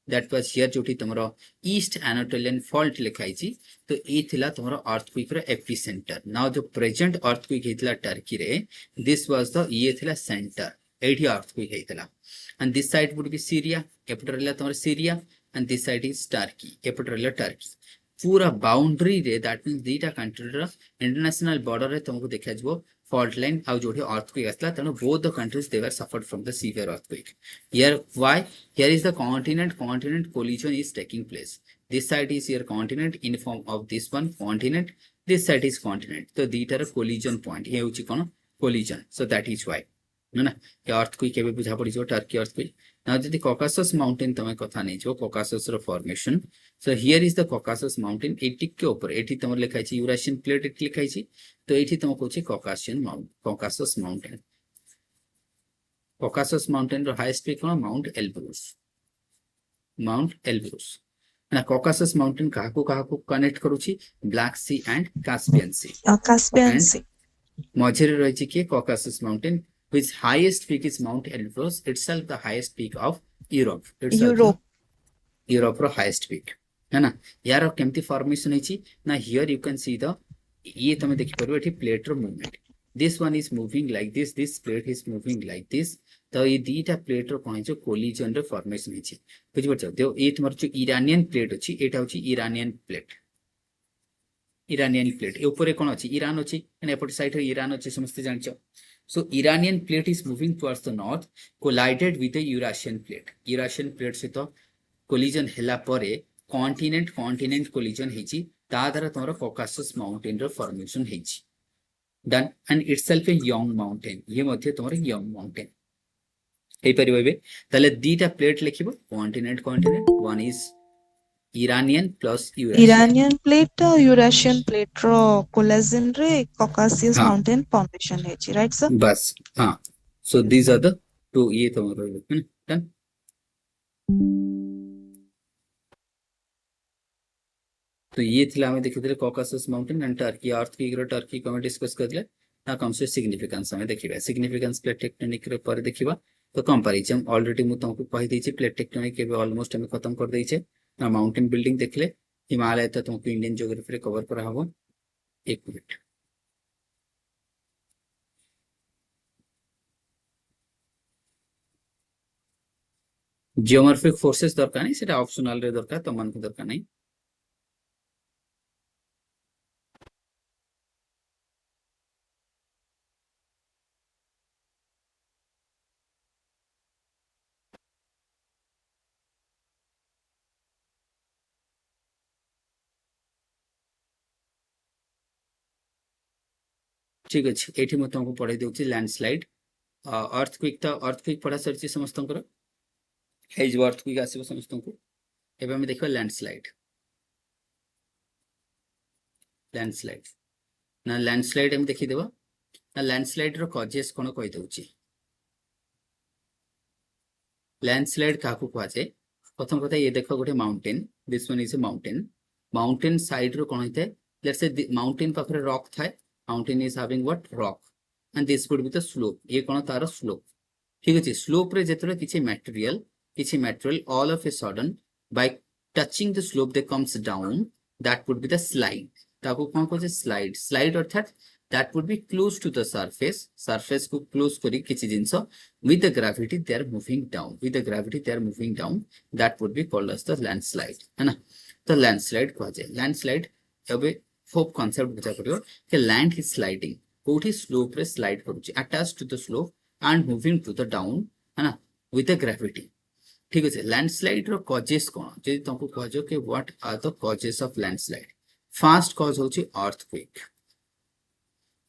जोठी तुमरो East Anatolian fault लिखाई छी तो ए थिला तुमरो earthquake रो epicentre now जो प्रेजेंट अर्थक्वेक हेतला टर्की रे दिस वाज द ये थिला सेंटर एठी अर्थक्वेक हेतला and this side would be Syria एपटर रहला तुमरो Syria and this side is Turkey एपटर रहला टर्की पूरा बाउंड्री रे दैट मींस दीटा कंट्री रो इंटरनेशनल बॉर्डर रे तुमको देखा जबो fault line आउ जोठी earthquake असला तनो both the countries they were suffered from the severe earthquake here why here is the continent collision is taking place this side is here continent in form of this one continent this side is continent तो दीटार collision point ये होची कोन collision so that is why ना ये earthquake केबे बुझा पड़ी जो Turkey earthquake ना जदि कॉकासस माउंटेन तमे कथा नै जो कॉकासस रो formation so here is the Caucasus mountain एटी के ऊपर एटी तमर लिखाई छी यूरेशियन प्लेट एटी लिखाई छी तो एटी तमको छी कॉकासस माउंटेन रो हाईएस्ट पीक कोन माउंट एल्ब्रूस ना कॉकासस माउंटेन काहा को कनेक्ट करू छी ब्लैक सी एंड कास्पियन सी मझेरे रही छी के Caucasus mountain which highest peak is Mount Elbrus itself the highest peak of Europe रो highest peak है ना यार केमती फॉर्मेशन है छी ना here you can see the ये तमे देखि परबो एठी प्लेट रो movement this one is moving like this plate is moving like this तो ये दीटा प्लेट रो कोन जो कोलिजन रो फॉर्मेशन है छी बुझि परछो देओ ए तुमर जो इरानियन प्लेट अछि एटा होची इरानियन प्लेट ए ऊपर कोन अछि ईरान अछि एने एपट साइड रे ईरान अछि समस्त जानछो so Iranian plate is moving towards the north collided with the Eurasian plate से तो collision हेला परे continent collision हेची ता द्वारा तुमर कॉकासस माउंटेन रो फॉर्मेशन हेछि done and itself a young mountain ये मध्ये तुमर यंग माउंटेन हे परिबे बे ताले दीटा प्लेट लिखिबो continent continent one is Iranian plus Eurasian Iranian plate Eurasian plate रो कोलेजन रे Caucasus हाँ mountain formation ହେଇଛି right sir बस हाँ so these are the two ये तुमर डन तो ये थिला हमें देखिथिले Caucasus mountain and Turkey Turkey को हम डिस्कस करले ता कम से सिग्निफिकेंस हमें देखिबा सिग्निफिकेंस प्लेट टेक्टोनिक रे पर देखिबा तो कंपैरिजन ऑलरेडी मु तुमको कहि दैछि प्लेट टेक्टोनिक के ऑलमोस्ट हम खत्म कर दैछे ना माउंटेन बिल्डिंग देखले हिमालय तो तुमको इंडियन ज्योग्राफी रे कवर करा हबो एक मिनट जियोमॉर्फिक फोर्सेस दरकार नहीं सेटा ऑप्शनल रे दरकार तो मन को दरकार नहीं ठीक अछि एठी म तुमको पढाई देउछि लैंडस्लाइड अर्थक्वेक पढ़ा सरछि समस्तंकर हे जो अर्थक्वेक आसीबो समस्तंको एबे हम देखबा लैंडस्लाइड ना लैंडस्लाइड हम देखि देबा ना लैंडस्लाइड रो कॉजेस कोन कहि दउछि लैंडस्लाइड काकू कहै छै प्रथम कथा ये देखो गोटे mountain this one is a mountain side रो कोन होते लेट्स से माउंटेन पाखरे रॉक थाए mountain is having what rock and this would be the slope ये कोन तार स्लोप ठीक अछि स्लोप रे जेतरे किछि material all of a sudden bye touching the slope they comes down that would be the slide ताको कोन कहै स्लाइड अर्थात that would be close to the surface को close करी किछि जिंसो with the gravity they are moving down that would be called as the landslide है ना तो landslide को जाय landslide एबे होप कांसेप्ट बुझा पड़ियो कि land is sliding कोठी स्लोप रे स्लाइड करूची attached to the slope and moving to the down है ना with the gravity ठीक अछि landslide रो कॉजेस कोन जे तुमको कहजो कि what are the causes of landslide first cause होची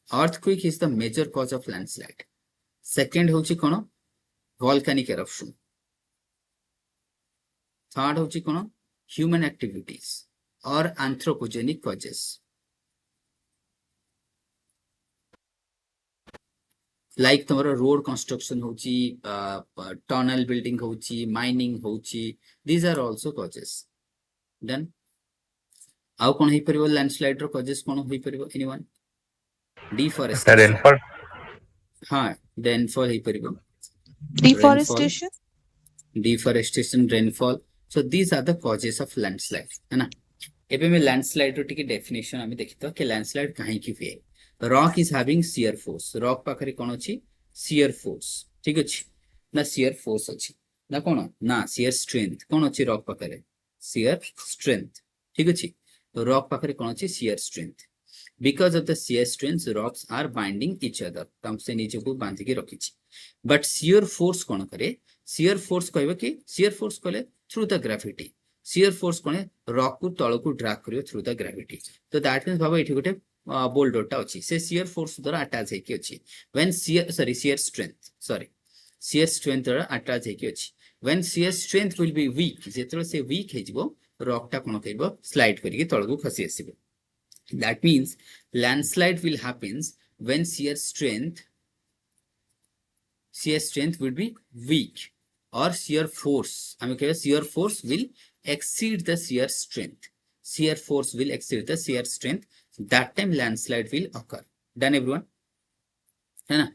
earthquake is the major cause of landslide second होची कोन volcanic eruption third होची कोन human activities or anthropogenic causes like तुम्हारा रोड कंस्ट्रक्शन होची टनल बिल्डिंग होची mining होची these are also causes then आउ कोन हे परिबो landslide रो causes कोन होई परिबो एनीवन डिफॉरेस्टेशन रेनफॉल हाँ रेनफॉल हे परिबो deforestation rainfall so these are the causes of landslide है ना एबे में लैंडस्लाइड रो टिके डेफिनेशन हम देखितो कि लैंडस्लाइड काहे की हुए rock is having shear force rock पाखरे कोन अछि शियर फोर्स ठीक अछि ना शियर फोर्स अछि ना कोन ना शियर स्ट्रेंथ कोन अछि रॉक पाखरे शियर स्ट्रेंथ ठीक अछि तो रॉक पाखरे कोन अछि shear strength because of the shear strength rocks are binding each other तम से नीचे को बांध के रखी छी but shear force कोन करे shear force कहबे कि shear force कहले through the gravity shear force कोने रॉक को तळ को ड्रैग करियो through the gravity तो दैट मींस भाबो एठी गोटे बोल्डरटा अछि से shear force द्वारा अटैच हेकी अछि when shear strength द्वारा अटैच हेकी अछि when shear strength will be weak जेतरो से weak हे जिवो रॉक टा कोन कहबो स्लाइड करिके तळ को खसी आसीबो that means landslide will happens when shear strength will be weak or shear force I mean shear force will exceed the shear strength that time landslide will occur done everyone है ना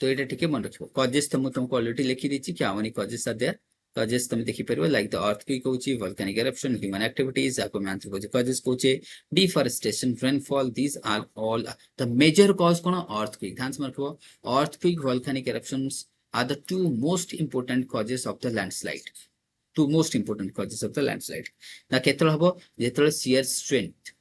तो एटा ठीक है मन रखो कॉजेस तुमको already लिखि देछि क्या माने कॉजेस आर देयर कॉजेस तुम देखि परबो लाइक द अर्थक्वेक होची वोल्केनिक एरप्शन ह्यूमन एक्टिविटीज आको मैं एंथ्रोपोजेनिक कॉजेस कोचे deforestation rainfall these are all the major cause कोन अर्थक्वेक ध्यान से रखो earthquake volcanic eruptions are the two most important causes of the landslide ना केतल हबो जेतल शियर स्ट्रेंथ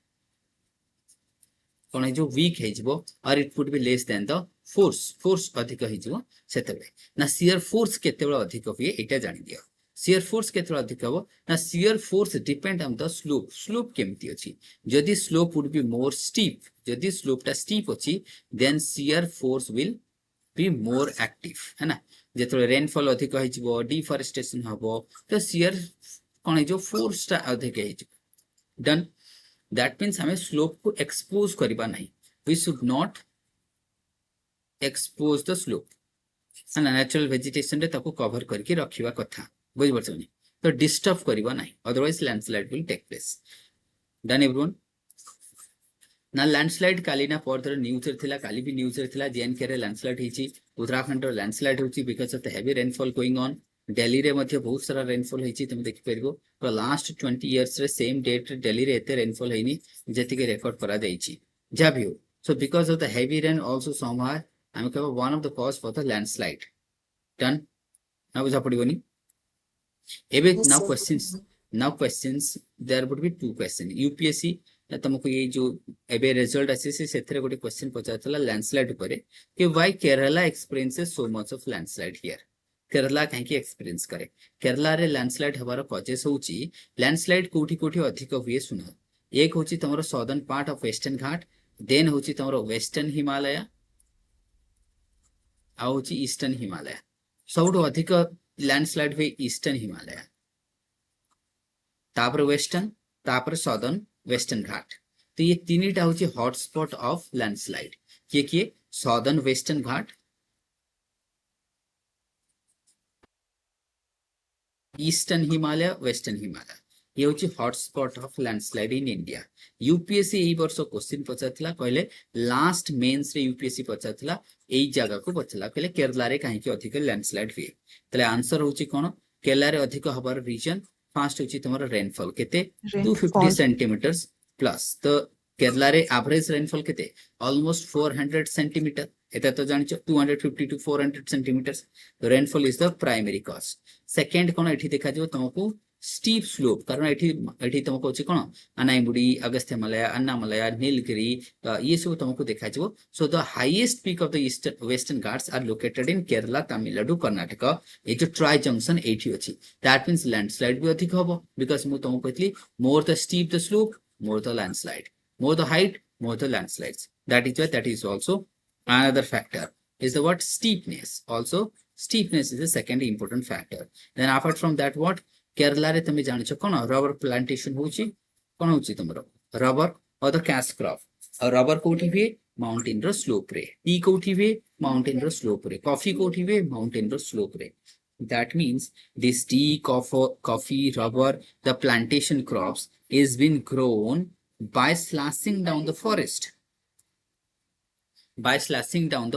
कोन जो वीक हे जिवो और it would be less than the force अधिक हे जिवो सेतबे ना शियर फोर्स केतेबेला अधिक हुए एटा जानि दियो शियर फोर्स केते अधिक हबो ना shear force depend on the slope slope केमती अछि जदि slope would be more steep जदि स्लोप टा स्टीप अछि then shear force will be more active है ना जेतो रेनफॉल अधिक होई जबो डिफॉरेस्टेशन हबो तो शियर कोन जो फोर्स टा अधिक होई डन दैट मींस हमें स्लोप को एक्सपोज करबा नहीं we should not expose the slope है ना नेचुरल वेजिटेशन रे ताको कवर करके रखिबा कथा बुझ परछनी तो डिस्टर्ब करबा नहीं otherwise landslide will take place done everyone ना लैंडस्लाइड काली ना परदर न्यूज रे थिला काली भी न्यूज रे थिला जेएनके रे लैंडस्लाइड हिची उत्तराखंड रो लैंडस्लाइड होची because of the heavy rainfall going on Delhi रे मध्ये बहुत सारा रेनफॉल हिची तुम देखि परबो तो लास्ट 20 इयर्स रे सेम डेट रे दिल्ली रे एते रेनफॉल हेनी जेतिके रेकॉर्ड करा जाईची जा भी हो so because of the heavy rain also समहार हम कहबो one of the cause for the landslide done ना बुझा पड़िबोनी एबे Yes, नाउ sir. Questions there would be two question UPSC तुमको ये जो एबे रिजल्ट आसी से सेथरे गोटे क्वेश्चन पचारतला लैंडस्लाइड ऊपर कि why Kerala experiences so much of landslide here Kerala काहे की एक्सपीरियंस करे केरला रे लैंडस्लाइड हबार कॉजेस होची लैंडस्लाइड कोठी कोठी अधिक हुए सुना एक होची तमरो southern part of Western Ghat then होची तमरो वेस्टर्न हिमालय आ होची ईस्टर्न हिमालय सबुठु अधिक लैंडस्लाइड हुए ईस्टर्न हिमालय तापर वेस्टर्न तापर सदर्न वेस्टर्न घाट तो ये तीनटा होची हॉटस्पॉट ऑफ लैंडस्लाइड किए southern Western Ghat Eastern Himalaya Western Himalaya ये होची hotspot of landslide in India UPSC एई वर्ष क्वेश्चन पचारतला कहले लास्ट मेंस रे यूपीएससी पचारतला एई जगह को पचला कहले केरला रे काहे की अधिक लैंडस्लाइड हुए तले आंसर होची कोन केरला रे अधिक हबार रीजन फर्स्ट होची तमरो रेनफॉल केते 250 सेंटीमीटर्स प्लस तो केरला रे एवरेज रेनफॉल केते ऑलमोस्ट 400 सेंटीमीटर एता तो जानिछ 250 to 400 centimetres rainfall is the primary cause second कोन एठी देखा जो तुमको स्टीप स्लोप कारण एठी तुमको अछि कोन अनाईमुडी अगस्त्य मलय अन्नामलय नीलगिरी ये सब तुमको देखा जो so the highest peak of the eastern western Ghats are located in Kerala Tamil Nadu Karnataka ए जो ट्राई जंक्शन एठी अछि दैट मींस लैंडस्लाइड भी अधिक हबो बिकॉज़ मु तुमको कहतली more the steep the slope more the landslide more the height more the landslides that is also another factor is the what steepness also steepness is the second important factor then apart from that what kerala re tame janicho kono rubber plantation hochi kono hochi tomro rubber or the cash crop rubber koti huए mountain ro slope re tea koti हुए mountain ro slope re coffee koti हुए mountain ro slope re that means this tea coffee rubber the plantation crops is been grown by slashing down the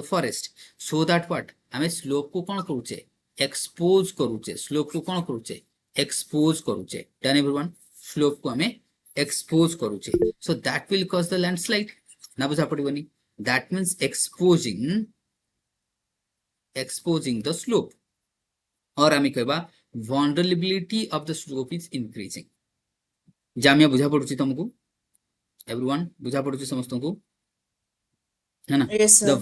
forest so that what हमें slope को कौन करूचे expose करूचे slope को कौन करूचे expose करूचे डन एवरीवन स्लोप को हमें एक्सपोज करूचे so that will cause the landslide ना बुझा पड़िबनी that means exposing the slope और हमें कहबा vulnerability of the slope is increasing Jamia बुझा पड़ुची तुमको एवरीवन बुझा पड़ुची समस्त को है ना Yes, sir.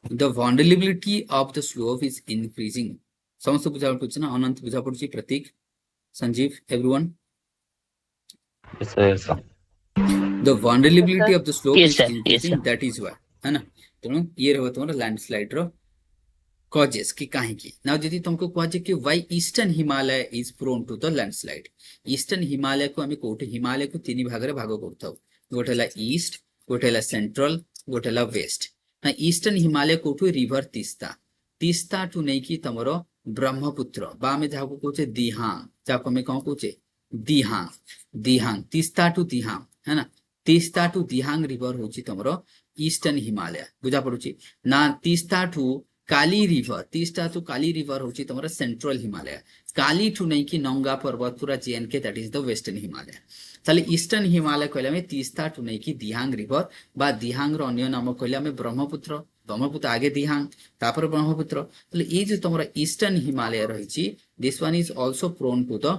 the vulnerability of the slope is increasing समस्त बुझा पड़ुची ना अनंत बुझा पड़ुची Prateek Sanjeev everyone Yes, sir. Yes, sir. the vulnerability of the slope Yes, is sir. Yes, increasing sir. that is why है ना तेणु ये रहबो तुमरा लैंडस्लाइड रो कॉजेस की काहे की नाउ जदी तुमको कह कि why Eastern Himalaya is prone to the landslide Eastern Himalaya को हमें कोठे हिमालय को तीन भाग रे भाग करथाउ गोटेला ईस्ट गोटेला सेंट्रल गोटेला वेस्ट ना ईस्टर्न हिमालय कोठु रिवर तीस्ता टू नै कि तमरो ब्रह्मपुत्र बा में जाको कोचे दिहांग जाको में कहू कोचे दिहांग तीस्ता टू दिहांग है ना तीस्ता टू दिहांग रिवर होची तमरो ईस्टर्न हिमालय बुझा पड़ुची ना तीस्ता टू काली रिवर होची तमरो सेंट्रल हिमालय काली टू नै कि नंगा पर्वत पूरा JNK that is the western Himalaya ताले ईस्टर्न हिमालय कहले में तीस्ता टू नै कि दिहांग रिवर बा दिहांग रो अन्य नाम कहले में ब्रह्मपुत्र आगे दिहांग तापर ब्रह्मपुत्र ताले ए जे तमरो ईस्टर्न हिमालय रहिची this one is also prone to the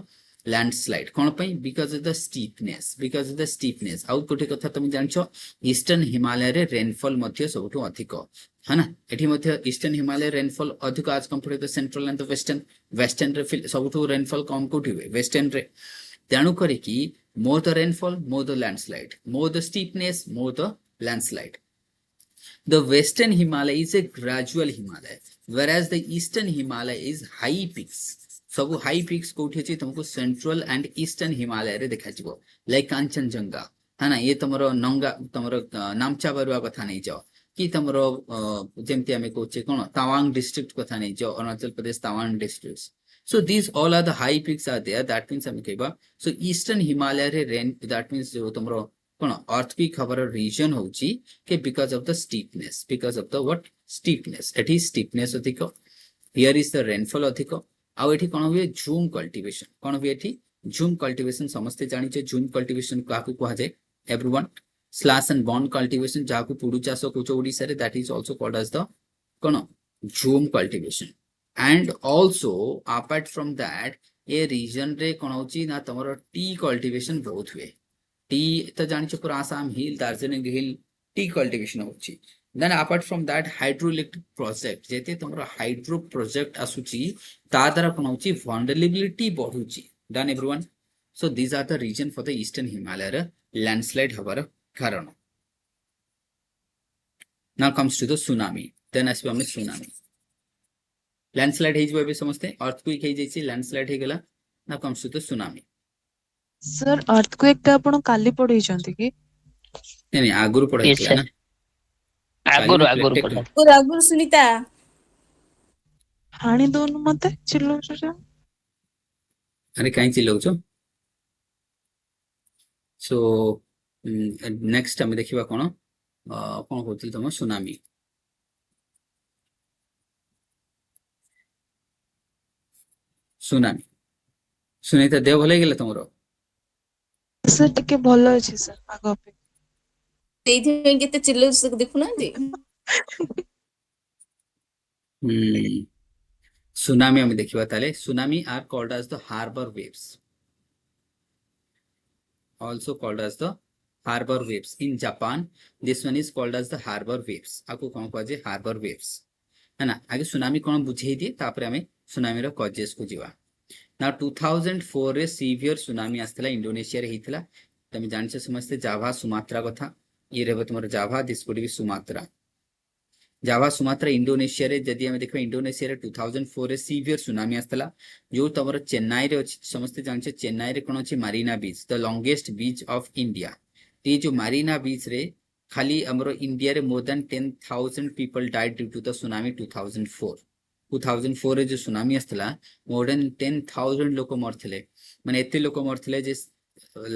landslide कौन पई बिकॉज ऑफ द स्टीपनेस आउ गोटे कथा तुम जानछो ईस्टर्न हिमालय रे रेनफॉल मध्य सबठु अधिक है ना एठी मध्य ईस्टर्न हिमालय रेनफॉल अधिक आज compare to the central and the western रे सबठु रेनफॉल कम कोठी हुए वेस्टर्न रे तेणु करिकी more the rainfall more the landslide more the steepness more the landslide The western Himalaya is a gradual Himalaya, whereas the eastern Himalaya is high peaks. सब high pics कोठी अछि तुमको सेंट्रल एंड ईस्टर्न हिमालय रे देखा जिवो like Kanchenjunga है ना ये तमरो नंगा तमरो नामचा बरुआ कथा नहीं जाओ कि तमरो जेमति हमें कोचे कोन तवांग डिस्ट्रिक्ट कथा नहीं जाओ Arunachal Pradesh Tawang districts so these all are the high peaks are there that means हमें कहबा so eastern Himalaya रे रेन that means जो तमरो कोन अर्थक्वेक हबर रीजन होची के because of the steepness because of the what steepness it is steepness अधिक here is the rainfall अधिक आउ एठी कोन हुए झूम कल्टीवेशन कोन हुए एठी झूम कल्टीवेशन समस्त जानि छे झूम कल्टीवेशन काकू कहा जाय everyone slash and burn cultivation जाकू पुडु चासो कोचो ओडिसा रे that is also called as the कोन jhum cultivation and also apart from that ए रीजन रे कोन होची ना तमरो टी कल्टीवेशन बहुत हुए टी तो जानि छे पूरा आसाम हिल दार्जिलिंग हिल टी कल्टीवेशन होची then apart from that hydroelectric project जेते तमरो हाइड्रो प्रोजेक्ट आसुची ता द्वारा कोन होची vulnerability बढ़ुची done everyone so these are the region for the eastern Himalaya landslide हबर कारण now comes to the tsunami then as we tsunami landslide हे जबे समझते earthquake हे जैसी landslide हे गला now comes to the tsunami sir earthquake टा आपण काली पढै छथि कि नहीं आगुरु पढ़ाई Yes, थिला sir. ना काली आगुरु में आगुरु protect पढ़ा और आगुर सुनीता हानि दोन मते चिल्लो छ अरे कहीं चिल्लाउछ सो नेक्स्ट हम देखिबा कोन कोन होतिल तम सुनामी सुनामी सुनीता देव भले गेला तमरो सर टिके भलो अछि सर आगो पे ସେଇଥିପାଇଁ କେତେ ଚିଲ୍ଲଉଛୁ ଦେଖୁନାହାନ୍ତି सुनामी हम देखिबा ताले tsunami are called as the harbour waves also called as the harbor waves in Japan this one is called as the harbor waves आपको कौन कहा जे harbor waves है ना आगे सुनामी कौन बुझेई दिए तापर हमें सुनामी रो कॉजेस को जीवा ना 2004 रे सीवियर सुनामी आस्तला इंडोनेशिया रे हितला तमे जानछे समस्ते जावा सुमात्रा कथा ये रेबो तुमर Java this could be Sumatra Java Sumatra Indonesia रे जदी हमें देखो इंडोनेशिया रे 2004 रे सीवियर सुनामी आस्तला जो तमर चेन्नई रे अछि समस्ते जानछे चेन्नई रे कोन अछि Marina beach the longest beach of India ये जो मरीना बीच रे खाली हमरो इंडिया रे more than 10,000 people died due to the tsunami 2004 रे जो सुनामी आस्तला मोर देन 10,000 लोक मरथिले माने एते लोक मरथिले जे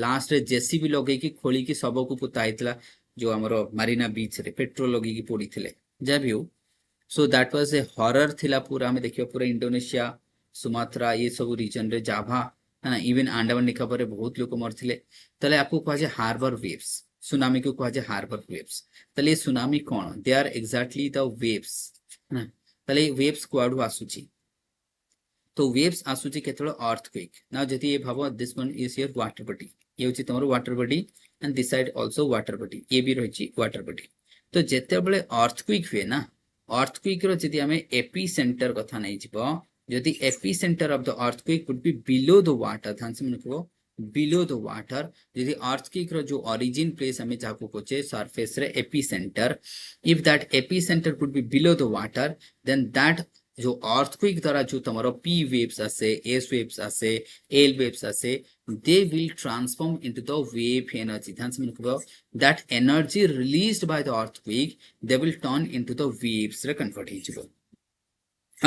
लास्ट रे जेसीबी लगै की खोली की सब को पुता आइतला जो हमरो मरीना बीच रे पेट्रोल लगै की पोड़ीथिले जब you so that was a horror थिला पूरा हमें देखियो पूरा इंडोनेशिया सुमात्रा ये सब रीजन रे जाभा है ना इवन अंडमान निकोबार रे बहुत लोक मरथिले तले आपको कहा जे हार्बर वेव्स सुनामी को कहा जे हार्बर वेव्स तले सुनामी कोन they are exactly the waves है ना तले वेव्स कोआडू आसुची तो वेव्स आसुची केतलो अर्थक्वेक ना जति ये भाबो this one is your water body ये होची तमरो water body and this side also water body ये भी रहिची वाटर बॉडी तो जेते बेले अर्थक्वेक हुए ना अर्थक्वेक रो जति हमें एपी सेंटर कथा नै जिवो जति epicentre of the earthquake would be below the water ध्यान से मनकरो बिलो द वाटर यदि अर्थक्वेक रो जो ओरिजिन प्लेस हमें जाको कोचे सरफेस रे epicentre if that epicentre would be below the water then that जो अर्थक्वेक द्वारा जो तमरो पी वेव्स आसे एस वेव्स आसे एल वेव्स आसे they will transform into the wave energy ध्यान से मनकरो that energy released by the earthquake they will turn into the waves रे कन्वर्ट हे जिवो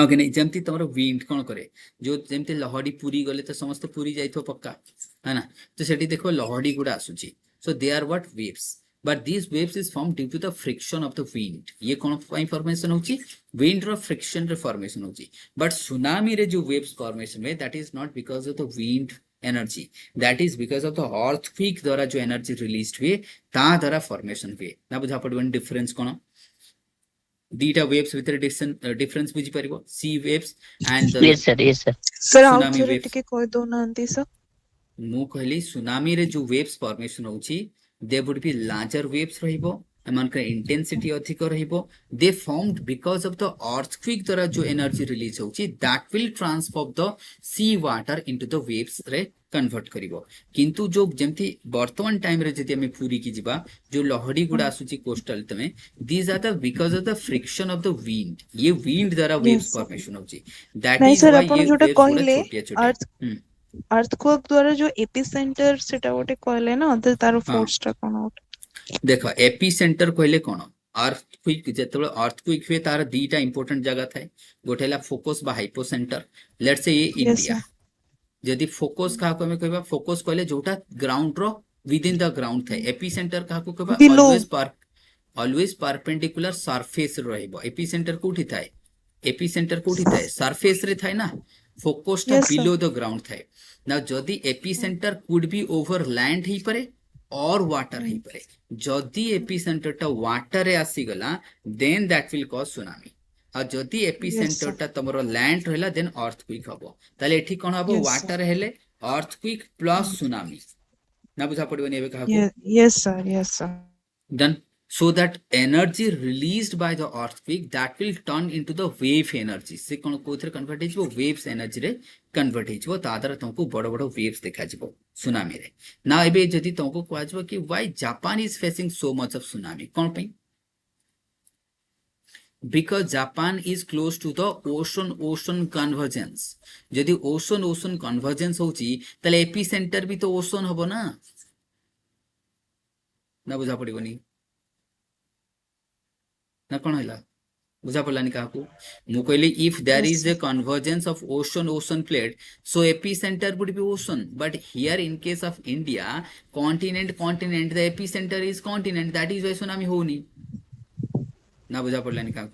ओके नहीं जेमती तमरो विंड कोन करे जो जेमती लहड़ी पूरी गले तो समस्त पूरी जाइथो पक्का है ना तो सेठी देखो लहड़ी गुडा आसुची so they are what waves but these waves is formed due to the friction of the wind ये कोन फॉर्मेशन होची wind रो friction रे फॉर्मेशन होची but tsunami रे जो waves फॉर्मेशन में that is not because of the wind energy that is because of the earthquake द्वारा जो energy released हुए ता द्वारा फॉर्मेशन हुए ना बुझा पड़वन डिफरेंस कोन दीटा वेव्स वितर डिफरेंस बुझी परिबो sea waves and the Yes, sir. Yes, sir. Sir आउ Tsunami थोरे waves. टिके कहि दो नांती सर मु कहली सुनामी रे जो वेव्स फॉर्मेशन होची they would be larger waves रहिबो एमान का इंटेंसिटी अधिक रहिबो they formed because of the earthquake द्वारा जो एनर्जी रिलीज होची that will transform the sea water into the waves रे कन्वर्ट करिवो किंतु जो जेमथि वर्तमान टाइम रे जति हमें पूरी की जिबा जो लहड़ी गुडा आसुची कोस्टल तमे these are the because of the friction of the wind ये विंड द्वारा वेव्स Yes, sir. फॉर्मेशन होची दैट ନାଇଁ इज ସାର୍ व्हाई ଆପଣ ये ଯୋଉଟା वेव्स गुडा କହିଲେ छोटिया छोटिया ଆର୍ଥକ୍ୱେକ୍ ଦ୍ଵାରା ଯୋଉ ଏପିସେଣ୍ଟର ସେଟା ଗୋଟେ କହିଲେ ନା ତାର हाँ ଫୋର୍ସ ଟା କଣ ଗୋଟେ देख एपी सेंटर कहले कौन अर्थक्वेक जेतेबेले अर्थक्वेक हुए तार दीटा इंपोर्टेंट जगह थाए गोटे हला फोकस बा हाइपो सेंटर लेट्स से ये यस इंडिया जदि फोकस का को हमें कहबा फोकस कहले जोटा ग्राउंड रो विद इन द ग्राउंड थाए एपी सेंटर का को कहबा बिलो ऑलवेज परपेंडिकुलर सरफेस रहइबो एपी सेंटर कोठी थाए एपी सेंटर कोठी थाए सरफेस रे थाए ना फोकस टा yes sir below the ground थाए ना जदि epicentre could be over land ही परे और वाटर ही परे जदि एपी सेंटर टा वाटर रे आसी गला then that will cause tsunami और जदि एपी यस सेंटर सर टा तमरो लैंड रहला देन अर्थक्वेक हबो ताले एठी कोन हबो यस सर वाटर हेले अर्थक्वेक प्लस सुनामी ना बुझा पड़िबनी एबे काहको yes sir done so that energy released by the earthquake that will turn into the wave energy से कोन कोथरे कन्वर्ट हिजबो waves energy रे कन्वर्ट हिजबो तादर तुमको बड़ बड़ waves देखा जिवो सुनामी रे ना एबे जदी तुमको कहजबो कि why Japan is facing so much of tsunami कोन पई because Japan is close to the ocean convergence जदी ocean convergence होची तले एपिसेंटर भी तो ओशन हबो ना बुझा पड़िबनी ना कौन है बुझा पड़लानी क्या मु कहली if there yes is a convergence of ocean plate so epicentre would be ocean but here in case of India continent the epicentre is continent that is why tsunami होनी ना बुझा पड़लानी क्या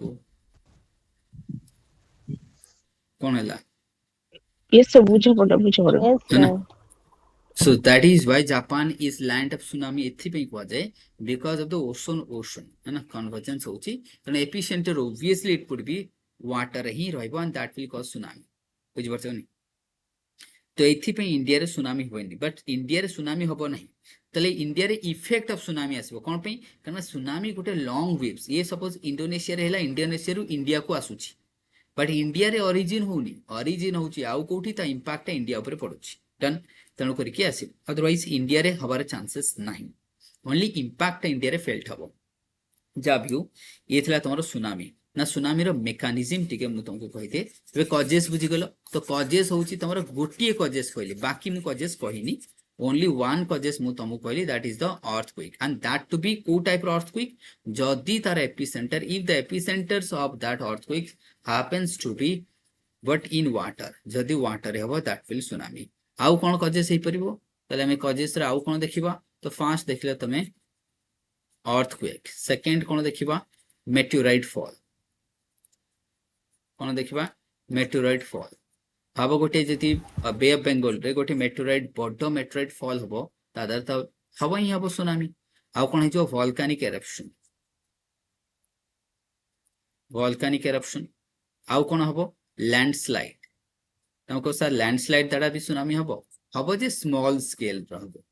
कौन है Yes, sir. बुझा पड़ा है ना so that is why Japan is land of tsunami एथि पे कुआ जाए because of the ocean है ना convergence होची तने epicenter obviously it could be water he रहइबो and that will cause tsunami बुझि परछो नि तो एथि पे इंडिया रे सुनामी होइनी बट इंडिया रे सुनामी हबो नहीं तले इंडिया रे इफेक्ट ऑफ सुनामी आसीबो कोन पे कारण सुनामी गोटे लॉन्ग वेव्स ये सपोज इंडोनेशिया रे हला इंडोनेशिया रु इंडिया को आसुची बट इंडिया रे ओरिजिन होनी ओरिजिन होची आउ कोठी ता इंपैक्ट इंडिया ऊपर पडुची डन तेणु करके आसी अदरवाइज इंडिया रे हबार चांसेस नहीं ओनली इंपैक्ट इंडिया रे फेल्ट हबो जा भी ये थला तमरो सुनामी ना सुनामी रो मेकानिज्म टिके मु तुमको कहिते एबे कॉजेस बुझी गलो तो कॉजेस होची तमरो गोटिए कॉजेस कहली बाकी मु कॉजेस कहिनी ओनली वन कॉजेस मु तुमको कहली that is the earthquake and that to be को टाइप रो अर्थक्वेक जदी तार epicentre if the epicentres of that earthquake happens to be but in water जदी वाटर हबो दैट विल सुनामी आउ कोन कॉजेस हे परिबो तले हमें कॉजेस रे आउ कोन देखिबा तो फर्स्ट देखले तमे अर्थक्वेक सेकंड कोन देखिबा मेटेओराइट फॉल कोन देखिबा मेटेओराइट फॉल भाबो गोटे जति बे ऑफ बंगाल रे गोटे मेटेओराइट बडो मेटेओराइट फॉल हबो तादर त हबो ही हबो सुनामी आउ कोन हिजो वोल्केनिक एरप्शन आउ कोन हबो लैंडस्लाइड तुमको सर लैंडस्लाइड द्वारा भी सुनामी हबो जे स्मॉल स्केल रहबो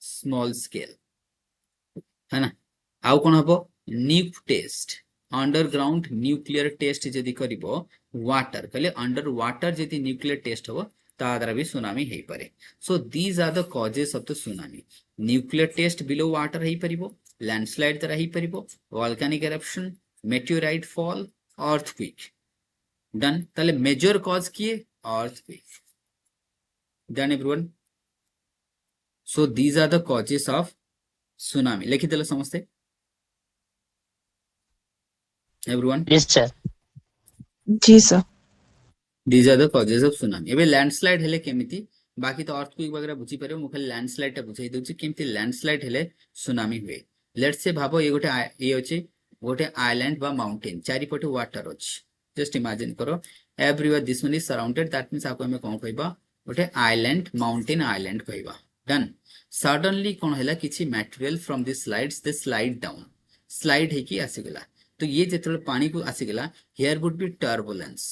स्मॉल स्केल है ना आउ कोन हबो nuke test underground nuclear test जदी करिवो वाटर कहले अंडर वाटर जदी न्यूक्लियर टेस्ट हबो ता द्वारा भी सुनामी हेई पारे so these are the causes of the tsunami nuclear test below water हेई परिवो लैंडस्लाइड द्वारा हेई परिवो volcanic eruption meteorite fall earthquake done ताले मेजर कॉज किए earthquake done everyone so these are the causes of tsunami लिखि देला समझते everyone Yes, sir. जी sir these are the causes of tsunami एबे लैंडस्लाइड हेले केमिति बाकी तो अर्थक्वेक वगैरह बुझी परियो मु खाली लैंडस्लाइड टा बुझाई दउची केमिति लैंडस्लाइड हेले सुनामी हुए लेट्स से भाबो ये गोटे आइलैंड बा माउंटेन चारि पटे वाटर अछि जस्ट इमेजिन करो everywhere this one is surrounded that means आपको हमें कौन कहबा गोटे आइलैंड माउंटेन आइलैंड कहबा डन सडनली कोन हैला किछि material from this slides they slide down slide है कि आसी गला तो ये जेतले पानी को आसी गला हियर वुड बी टर्बुलेंस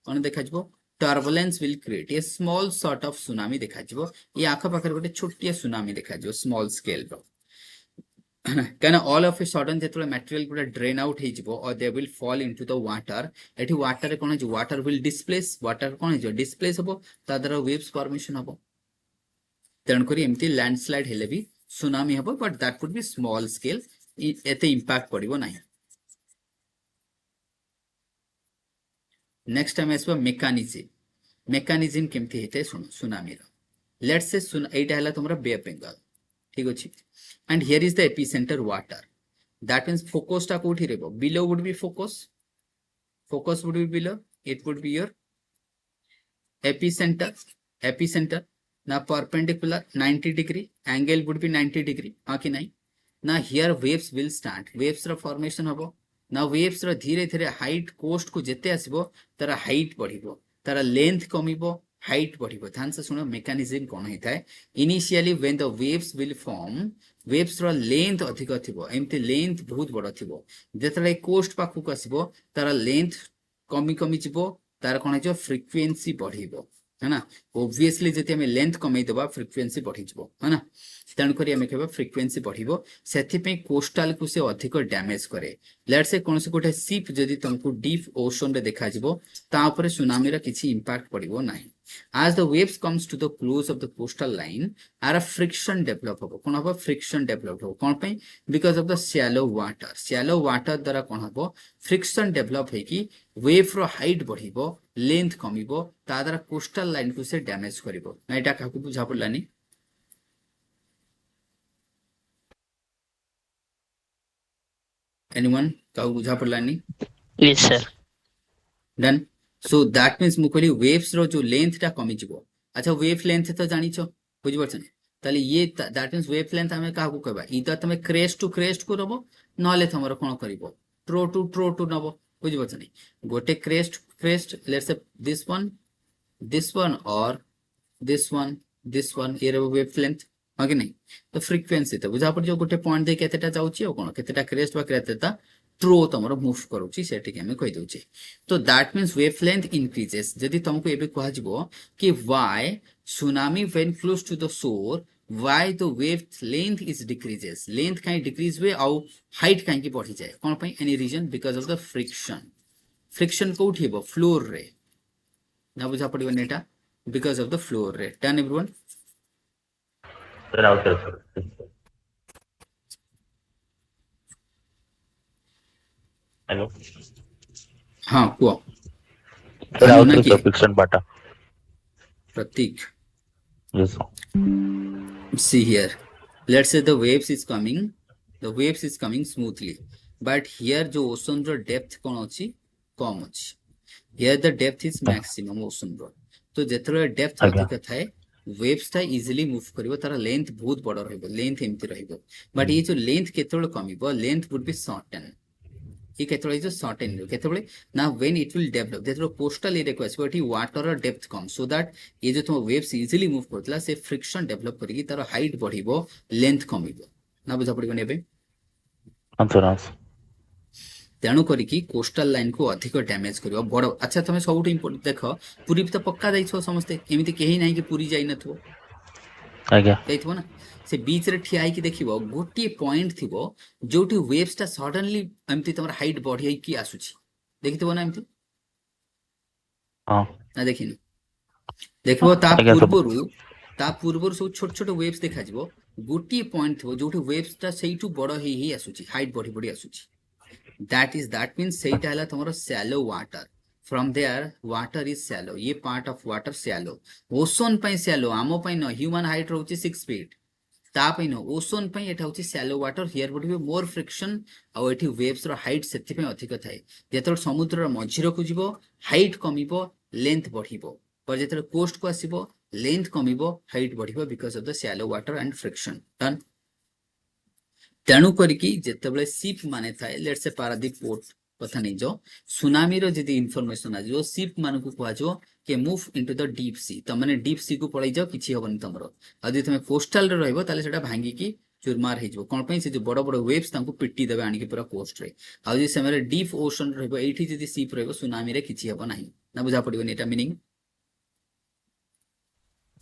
कोन देखा जबो turbulence will create a small sort of tsunami देखा जिवो ये आखा पाखर गोटे छोटिया tsunami देखा जिवो small scale रो कहना all of a sudden जेतबे material गुडा drain out हे जिवो or they will fall into the water एठी water रे कोन जे water will displace water cone J displace हबो ता द्वारा waves formation हबो तेन करी एमती लैंडस्लाइड हेले भी सुनामी हबो but that would B small scale एते इंपैक्ट पड़िबो नाही नेक्स्ट टाइम एसबो मेकानिज्म केमती हेते सुनो सुनामी रो लेट्स से एटा हला तुमरा बे ऑफ बंगाल ठीक अछि and here is the epicentre water that means focus ता कोठी रेबो below would be focus would be below it would be your epicenter now perpendicular 90 degree angle would be 90 degree ha ki nahi now here waves will start waves ro formation habo now waves ro dhire dhire height coast को jete asibo tara height बढ़िबो tara length कमिबो height बढ़िबो ध्यान से सुनो mechanism cone हेताय initially when the waves will form waves ro length अधिक थिबो एमते length बहुत बड़ थिबो जेतले coast पाखु को आसीबो तारा length कमी कमी जिवो तार कोन जो frequency बढ़िबो है ना ऑब्वियसली जति हमें लेंथ कमै दबा फ्रीक्वेंसी बढ़ी जबो है ना तण करी हमें कहबा फ्रीक्वेंसी बढ़िबो सेथि पे कोस्टल को से अधिक डैमेज करे लेट्स से कोन से गोटे शिप जदी तुमको डीप ओशन रे देखा जिवो ता ऊपर सुनामी रा किछि इंपैक्ट पड़िबो नाही as the waves comes to the close of the coastal line are a friction develop hobo कोन होबो फ्रिक्शन डेवलप हो कोन पे because of the shallow water द्वारा कोन होबो फ्रिक्शन डेवलप है कि वेव रो हाइट बढ़िबो लेंथ कमिबो ता द्वारा कोस्टल लाइन को से डैमेज करिवो ना एटा काकू बुझा पड़लानी एनीवन काकू बुझा पड़लानी Yes, sir. Done so that means मु कहली वेव्स रो जो लेंथ टा कमी जिवो अच्छा वेव लेंथ तो जानि छ बुझि परछन ताले ये दैट मींस वेव लेंथ हमें काकू कहबा इदा तमे क्रेस्ट टू क्रेस्ट को रबो नले तमर कोन करिवो ट्रो टू नबो बुझि परछन गोटे crest let's say this one or this one ये रबो वेव लेंथ हां कि नहीं तो फ्रीक्वेंसी तो बुझा पड़ जो गोटे पॉइंट दे केतेटा जाउची ओ कोन केतेटा क्रेस्ट बा केतेटा ट्रो तमर मूव करूची सेठी के हमें कहि दोची तो that means wave length increases जदी तुमको एबे कहा जिवो कि why tsunami when close to the shore why the wave length is decreases length काई डिक्रीज वे आउ हाइट काई की बढ़ी जाए कोन पई any reason because of the friction कोठी हेबो फ्लोर रे ना बुझा पड़िबो नेटा बिकॉज़ ऑफ द फ्लोर रे done everyone Sir, out sir. Hello. हां को Sir, out ना sir. कि Fiction bata. Prateek Yes, sir. see here let's say the waves is coming smoothly but here जो ocean रो depth कोन अछि कम अछि here the depth is maximum ocean रो तो जेतरे depth आज्ञा. अधिक थाए waves ता easily move करिवो तारा length बहुत बड़ रहइबो length एमति रहइबो but ये जो length केतोल कमिबो length would be shorten ये केतोले जो शॉर्टेन केतोले ना व्हेन इट विल डेवलप जेतरो कोस्टल एरिया को आसीबो एठी वाटर और डेप्थ कम सो दैट ये जो तुम वेव्स इजीली मूव करतला से फ्रिक्शन डेवलप करिकी तार हाइट बढ़िबो लेंथ कमिबो ना बुझा पड़िबो नेबे Answer. तेणु करिकी कोस्टल लाइन को अधिक डैमेज करियो बड़ अच्छा तमे सबुठ इंपोर्टेंट देखो पूरी तो पक्का जाइछो समस्ते एमिति केही नाही कि पूरी जाई नथो आज्ञा. जाइथबो ना से बीच रे ठिया कि देखिबो गोटी पॉइंट थिबो जोटी वेव्स ता सडनली एमति तमर हाइट बढ़ी कि आसुची देखिथबो ना एमति हां. ना देखिन देखिबो आज्ञा सब. ता पूर्वरु सब छोट छोट वेव्स देखा जिवो गोटी पॉइंट थिबो जोटी वेव्स ता सेइटु बड़ ही आसुची हाइट बढ़ी आसुची that means सेइटा हला तमरो shallow water from there water is shallow ये part of water shallow ocean पई shallow आमो पई न ह्यूमन हाइट रहउची 6 फीट ता पई न ओशन पई एटा होची shallow water here would be more friction आ एठी waves रो हाइट सेति पई अधिक थाए जेतोर समुद्र रो मझिरो को जिवो हाइट कमिबो लेंथ बढ़िबो पर जेतोर कोस्ट को आसीबो लेंथ कमिबो हाइट बढ़िबो because of the shallow water and friction done तेणु करिकी जेतेबेले शिप माने थाए लेट्स से पारादीप पोर्ट कथा नै जो सुनामी रो जदी इन्फॉर्मेशन आ जो शिप मान को कहआ जो के move into the deep sea त माने डीप सी को पळै जाओ किछि होबन तमरो अदि तमे कोस्टल रे रहइबो ताले सेटा भांगी की चुरमार हे जो कोन पई से जो बड़ बड़ वेव्स तांको पिट्टी देबे आनी के पूरा कोस्ट रे आ जे समय डीप ओशन रहइबो एठी जदी शिप रहइबो सुनामी रे किछि होबो नाही ना बुझा पड़िबो एटा मीनिंग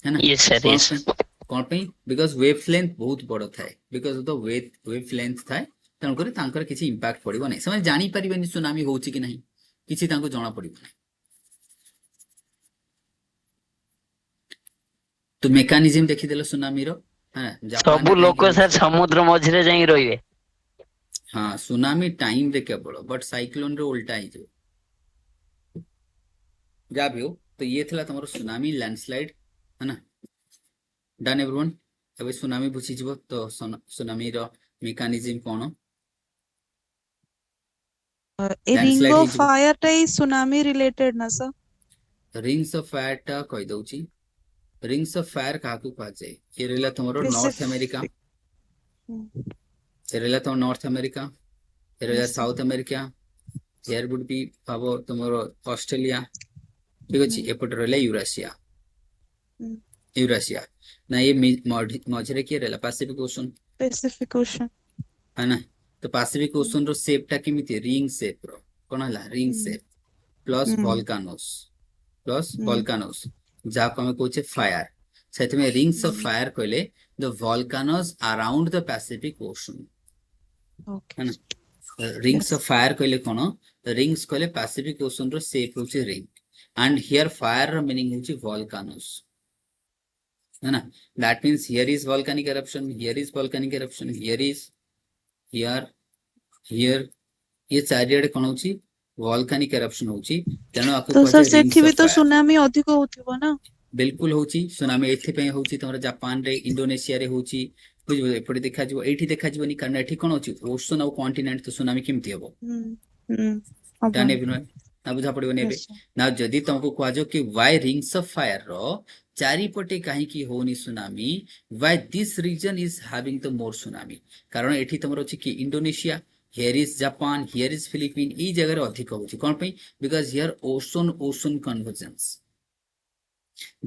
है ना Yes, sir. कौन Yes. पे कौन पे बिकॉज वेव लेंथ बहुत बड़ थाए because of the wave length थाए तेणुकर तांकर किसी इंपैक्ट पड़िबो नै से जानि परिबेनी सुनामी होउची कि नहीं किसी तांको जणा पड़िबो नै तो मेकानिज्म देखिदेलो सुनामी रो है जापान ସବୁ रे ଲୋକ काहे ସାର୍ ସମୁଦ୍ର ମଝିରେ ଯାଇ ରହିବେ। हाँ सुनामी टाइम रे केवल बट साइक्लोन रे उल्टा ही जो जा भी हो तो ये थला तमरो सुनामी लैंडस्लाइड है ना डन एवरीवन अब सुनामी बुझी जीवो तो सुनामी रो मेकानिज्म कोन ए रिंग लैंडस्लाइड ही ऑफ जीवो फायर टाइ सुनामी रिलेटेड ना सर रिंग्स ऑफ फायर टा कहि दउची रिंग्स ऑफ फायर काकू कहा जाए ये रहला तमरो नॉर्थ अमेरिका ये रहला तो नॉर्थ अमेरिका ये रहला Yes, sir. South America here would be भाबो तमरो ऑस्ट्रेलिया ठीक अछि एपट रहला यूरेशिया यूरेशिया ना ये मझरे के रहला पैसिफिक ओशन Pacific Ocean. है ना तो पैसिफिक ओशन रो शेप टा केमिति रिंग शेप रो कोन हला रिंग शेप प्लस वोल्कानोस जा को हमें कोचे फायर सेति में रिंग्स ऑफ फायर कहले the volcanoes around the Pacific Ocean Okay. है ना रिंग्स Yes. ऑफ फायर कहले कोन रिंग्स कहले पैसिफिक ओशन रो शेप होची रिंग एंड हियर फायर रो मीनिंग होची वोल्कानोस है ना that means here is volcanic eruption here is volcanic eruption here is here ये चारियाडे कोन होची वोल्केनिक एरप्शन होची तेनो आकु तो सर कहजे रिंग्स सेठी भी ऑफ तो फायर सुनामी अधिक होथिबो ना बिल्कुल होची सुनामी एथि पे होची तमरा जापान रे इंडोनेशिया रे होची बुझबो एपटे देखा जिवो एठी देखा जिवोनी कारण एठी कोन होची ओशन और कॉन्टिनेंट तो सुनामी केमति हबो डन एवरीवन ना बुझा पड़िबो नेबे Yes, sir. ना जदी तुमको कहजो कि व्हाई रिंग्स ऑफ फायर रो चारि पटे काहे की होनी tsunami why this region is having the more tsunami कारण एठी तमरो होची कि Indonesia here is Japan here is Philippine ई जगह रे अधिक होची कोन पे because here ocean convergence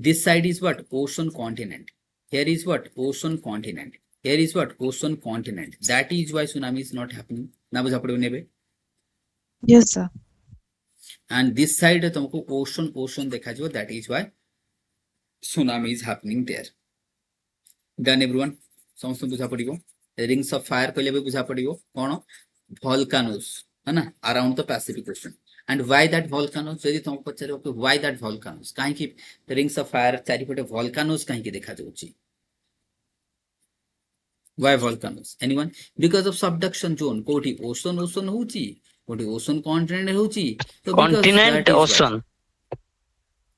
this side is what ocean continent here is what ocean continent here is what ocean continent that is why tsunami is not happening ना बुझा पड़ो नेबे Yes, sir. and this side तुमको ocean देखा जो that is why tsunami is happening there done everyone समस्त बुझा पड़िबो rings of fire कहले भी बुझा पड़िबो कोन volcanoes है ना around the pacific ocean and why that volcanoes यदि तुमको पचारो कि why that volcanoes काहे कि rings of fire चारि पटे volcanoes काहे कि देखा जाउची why volcanoes anyone because of subduction zone कोठी ocean होची कोठी ocean continent होची तो because Continent, that is why ocean.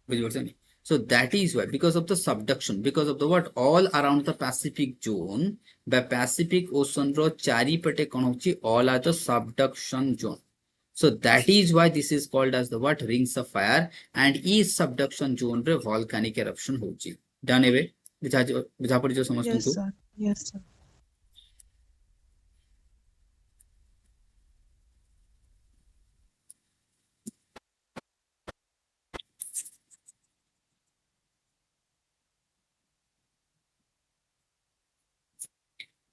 बुझिबोछनी so that is why because of the subduction because of the what all around the pacific zone the pacific ocean ro चारि पटे कोन होची all are the subduction zone so that is why this is called as the what rings of fire and each subduction zone रे volcanic eruption होची done एबे बुझा पड़ी जो समस्त Yes, को sir. Yes, sir.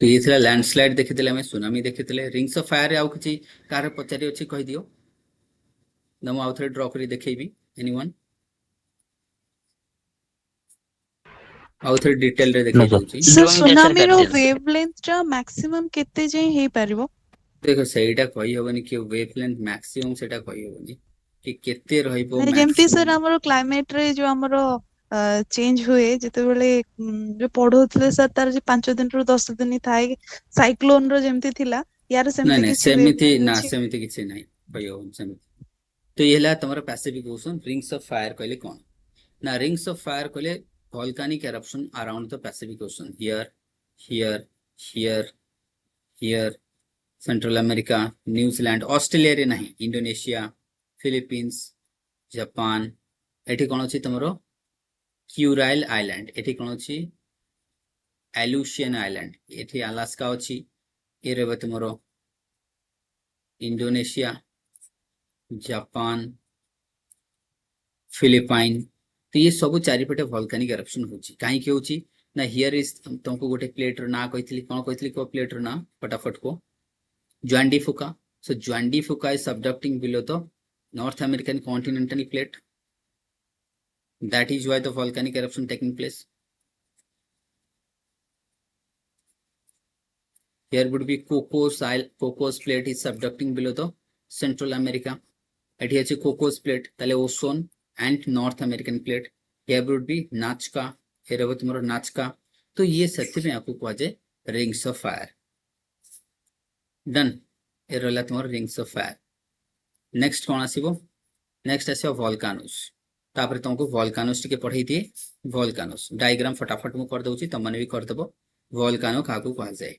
तो ये थला लैंडस्लाइड देखितले हमें सुनामी देखितले रिंग्स ऑफ फायर आउ किछि कार पचारि अछि कहि दियो नमो आउ थरे ड्रॉ करी देखैबी एनीवन आउ थरे डिटेल रे देखै No, sir. दउछि सर Drawing ଟା sir सुनामी रो କାଟିଦିଅନ୍ତୁ। वेवलेंथ टा मैक्सिमम केते जाई हे परिबो देखो सेटा कहि होबनी कि वेवलेंथ मैक्सिमम सेटा कहि होबनी कि केते रहइबो नहीं जेमती सर मैक्सिमम हमरो क्लाइमेट रे जो हमरो चेंज हुए जेते बेले जो पढोथले सर तार जे 5 दिन रु 10 दिन थाए साइक्लोन रो जेमती थिला यार नहीं सेमती नहीं किछि सेमिति वेवलेंथ ना अछि सेमिति किछि नहीं कहि होबनी सेमिति तो ये हला तमरो Pacific ocean rings of fire कहले कोन ना रिंग्स ऑफ फायर कहले volcanic eruption around the Pacific ocean here here here here central America New Zealand Australia रे नहीं इंडोनेशिया फिलिपींस जापान एठी कोन अछि तमरो क्यूराइल आइलैंड एठी कोन अछि एलुशियन आइलैंड एठी अलास्का अछि ए रेबे तमरो इंडोनेशिया जापान फिलिपाइन तो ये सब चारिपटे वोल्केनिक एरप्शन होची काहे के होची ना हियर इज तुमको गोटे प्लेट रो ना कहितली कोन कहितली को प्लेट रो ना फटाफट को ज्वांडी फुका so ज्वांडी फुका is subducting below the North American continental plate that is why the volcanic eruption taking place here would be Cocos plate is subducting below the Central America. এটি হচ্ছে Cocos plate, তাহলে ocean and North American plate. Here would be Nazca, here হবে তোমার Nazca. তো ये ସେଥିପାଇଁ ଆକୁ କୁହାଯାଏ rings of fire. Done. ଏ ରହିଲା তোমার rings of fire. Next କଣ ଆସିବ? Next ଆସିବ volcanoes. ତାପରେ ତମକୁ volcanoes ଟିକେ ପଢେଇ ଦିଏ. volcanoes डायग्राम फटाफट ମୁଁ କରି ଦଉଛି, ତମମାନେ ବି କରିଦେବ। volcano କାହାକୁ କୁହାଯାଏ?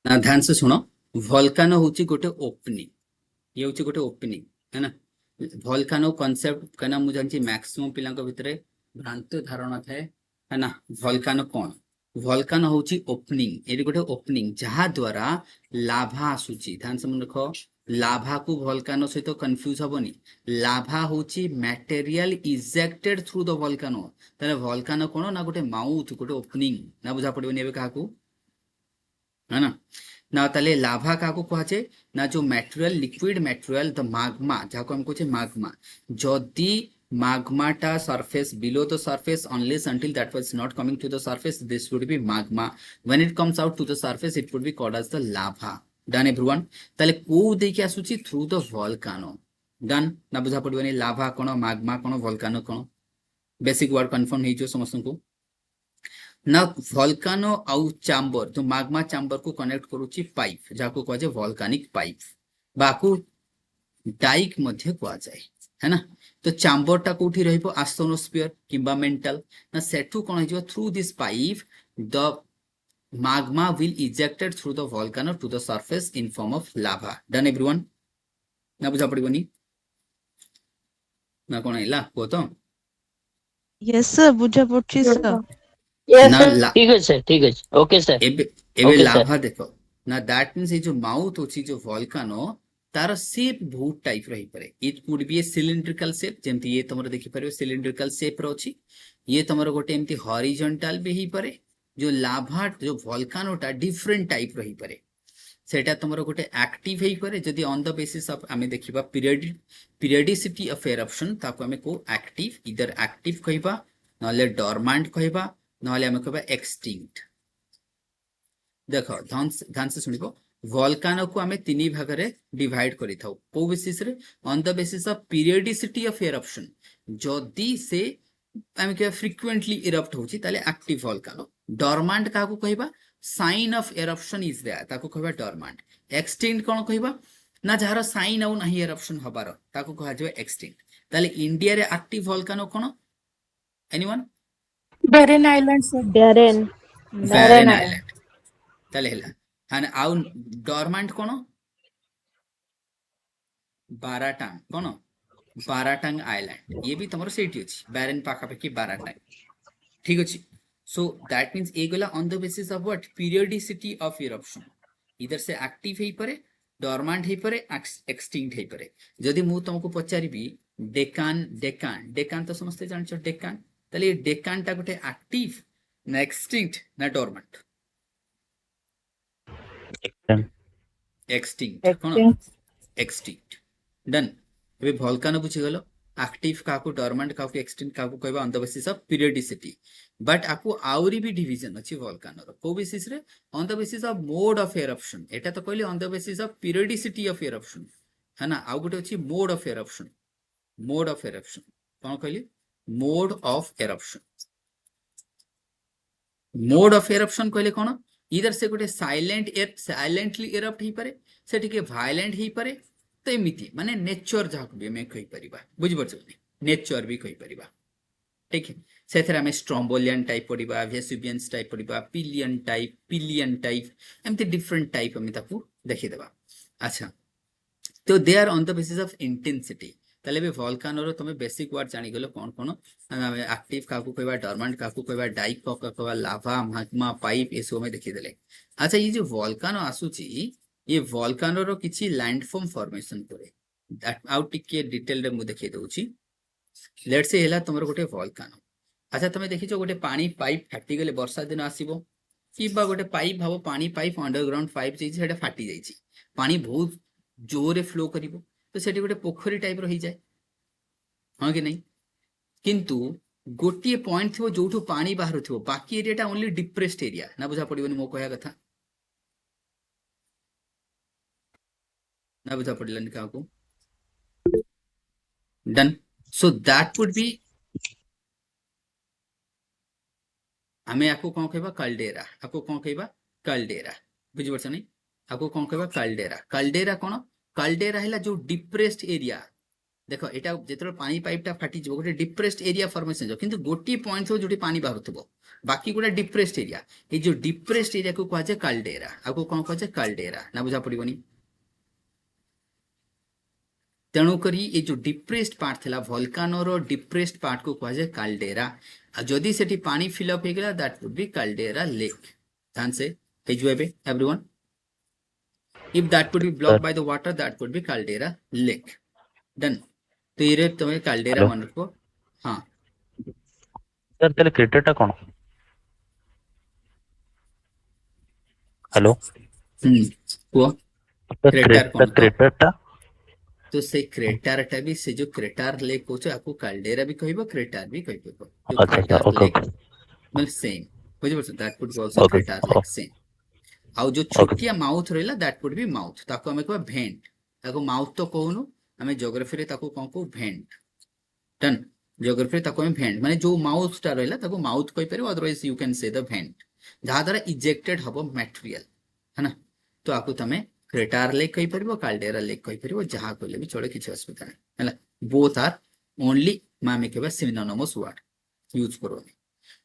ना ध्यान से सुनो, volcano होची गोटे ओपनिंग, ये होची गोटे ओपनिंग है ना। volcano कॉन्सेप्ट कहना मुझे जानची मैक्सिमम पिलांक भितरे भ्रांत धारणा थाए है ना। volcano कौन? volcano होची ओपनिंग, ये गोटे ओपनिंग जहा द्वारा लाभा आसुची। ध्यान से मन रखो, लाभा को volcano सहित कंफ्यूज हबनी। लाभा होची material ejected through the volcano, ताले volcano कौन ना गोटे माउथ, गोटे ओपनिंग ना बुझा पड़िबनी एबे काहाकू है ना। ना ताले लाभा काको कहाचे ना जो material liquid material the magma जाको हम कोचे माग्मा, जदी माग्माटा surface below the surface unless until that was not coming to the surface this would be magma, when it comes out to the surface it would be called as the lava. Done everyone, ताले को देके आसुची through the वोल्कानो। Done ना बुझा पड़बनी लाभा कोन Magma कोन वोल्कानो कोन, basic word confirm हे जो समस्त को ना। वोल्कानो आउ चैम्बर जो माग्मा चैम्बर को कनेक्ट करूची पाइप जाको कह जाए वोल्कानिक पाइप, बाकू डाइक मध्य कह जाए है ना। तो चैम्बर टा कोठी रहइबो आस्थोनोस्फियर किंबा मेंटल ना, सेठू कोन हिजो through this pipe the magma will ejected through the volcano to the surface in form of lava. Done everyone? ना बुझा पड़िबनी ना कोन हैला को तो Yes sir, बुझा पड़छि sir. ना ला ठीक है सर, ठीक है, ओके सर, एबे ओके सर। लाभा देखो ना, दैट मीन्स ये जो माउथ होची जो वोल्कानो तार शेप बहुत टाइप रही परे। It could be a cylindrical shape, जेमति ये तमरो देखि परबे सिलिंड्रिकल शेप रो अछि। ये तमरो गोटे एमति हॉरिजॉन्टल भी ही परे। जो लाभा जो वोल्कानोटा डिफरेंट टाइप रही परे, सेटा तमरो गोटे एक्टिव हेई परे। जदि ऑन द बेसिस ऑफ आमे देखिबा पीरियडिसिटी ऑफ एरप्शन ताको आमे को एक्टिव, इधर एक्टिव कहबा नले डोरमेंट कहबा नले आमे कहबा एक्सटिंक्ट। देखो ध्यान से सुनिबो, वोल्कानो को आमे तीन भाग रे डिवाइड करि थाउ। को बेसिस रे? On the basis of periodicity of eruption. जदि से आमे के फ्रीक्वेंटली इरप्ट होची ताले एक्टिव वोल्कानो। डोरमेंट काको कहबा sign of eruption is there ताको कहबा डोरमेंट। एक्सटिंक्ट कोन कहबा ना जहार साइन आउ नाही एरप्शन हबार ताको कहा जाय एक्सटिंक्ट। ताले इंडिया रे एक्टिव वोल्कानो कोन? Anyone? Barren Island sir. Barren. Barren island ताले हैला। हाने आउ डोरमेंट कोन? बाराटांग कोन? बाराटांग आइलैंड। ये भी तमरो सेठी अछि बैरेन पाखा पाखी बाराटांग, ठीक अछि। सो दैट मीन्स ए गला on the basis of what periodicity of eruption, इधर से एक्टिव हेई परे, डोरमेंट हेई परे, एक्सटिंक्ट हेई परे। जदि मु तुमको पचारिबी डेकान डेकान डेकान तो समझते जानछो डेकान, ताले ये डेकान टा गोटे एक्टिव ना एक्सटिंक्ट ना डोरमेंट? एक्सटिंक्ट कोन? एक्सटिंक्ट। डन। एबे वोल्कानो बुझी गलो, एक्टिव काको डोरमेंट काको एक्सटिंक्ट काको कहबा on the basis of periodicity. But आकु आउरी भी डिवीजन अछि वोल्कानो रो। को बेसिस रे? On the basis of mode of eruption. एटा तो कहली on the basis of periodicity of eruption है ना। आउ गोटे अछि mode of eruption. Mode of eruption कोन कहली? Mode of eruption. Mode of eruption कहले कोन? इधर से गोटे साइलेंटली एरप्ट ही परे, से टिके वायलेंट ही परे। तो एमिति माने नेचर जाको भी मैं कहि परिबा, बुझि परछ ने? नेचर भी कहि परिबा, ठीक है। सेथरा में स्ट्रोम्बोलियन टाइप पड़िबा, वेसुवियंस टाइप पड़िबा, पिलियन टाइप एमती डिफरेंट टाइप हम ताकू देखि देबा। अच्छा, तो they are on the basis of intensity. ताले बे वोल्कानो रो तमे बेसिक वर्ड जानि गेलो कोन कोन? एक्टिव काकू कहबा, डोरमेंट काकू कहबा, डाइक काकू कहबा, लावा, मैग्मा, पाइप ए सब में देखि देले। अच्छा, ये जो वोल्कानो आसुची, ये वोल्कानो रो किछि लैंडफॉर्म फॉर्मेशन करे। आउ टिके डिटेल रे मु देखै दउची लेट्स से हैला तमरो गोटे वोल्कानो अच्छा तमे देखिछो गोटे पानी पाइप फाटी गेले वर्षा दिन आसीबो किबा गोटे पाइप भाबो पानी पाइप अंडरग्राउंड पाइप जे सेटा फाटी जाईची पानी बहुत जोरे फ्लो करिवो तो सेठी गोटे पोखरी टाइप रो ही जाय हां कि नहीं किंतु गोटे पॉइंट थो जोठो पानी बाहर थो बाकी एरियाटा ओनली डिप्रेस्ड एरिया ना बुझा पड़िबनी मो कहया कथा ना बुझा पड़िलनी काको done so that would be आमे आको कोन कहबा काल्डेरा आको कोन कहबा काल्डेरा बुझि परछ नहीं आको कोन कहबा काल्डेरा काल्डेरा कोन काल्डेरा हैला जो डिप्रेस्ड एरिया देखो एटा जेतरो पानी पाइपटा फाटी जो गोटे डिप्रेस्ड एरिया फॉर्मेशन जो किंतु गोटी पॉइंट हो जोटी पानी बाहरथबो बाकी गोटे डिप्रेस्ड एरिया ए जो डिप्रेस्ड एरिया को कहजे काल्डेरा आको कोन कहजे काल्डेरा ना बुझा पड़िबनी तेणु करी ये जो डिप्रेस्ड पार्ट थिला वोल्कानो रो डिप्रेस्ड पार्ट को कहजे काल्डेरा आ जदी सेठी पानी फिल अप हे गेला that would B caldera lake ध्यान से हे जो एबे everyone if that would be blocked sir by the water that would be caldera lake done तो ये तुम्हें काल्डेरा हेलो मन रखो हाँ सर ताले क्रेटरटा कोन हेलो वो क्रेटर कौन तो क्रेटरटा तो से क्रेटरटा भी से जो क्रेटर लेक होचे आपको काल्डेरा भी कहबो क्रेटर भी कहबो जो अच्छा अच्छा क्रेटर ओके लेक ओके मतलब सेम बुझि परछ that would be also okay crater lake same आउ जो ओके छोटिया माउथ रहला दैट वुड बी माउथ ताको हमें कहबा भेंट ताको माउथ तो कहूनु हमें ज्योग्राफी रे ताको कोन को भेंट डन ज्योग्राफी ताको हम भेंट माने जो माउथ टा रहला ताको माउथ कहि परिबो otherwise you can say the vent जहा द्वारा इजेक्टेड हबो मटेरियल है ना तो आको तमे क्रेटर लेक कहि परिबो काल्डेरा लेक कहि परिबो जहा कहले भी चले किछ असुविधा नै हला बोथ आर ओनली मामे केबा सिनोनिमस वर्ड यूज करो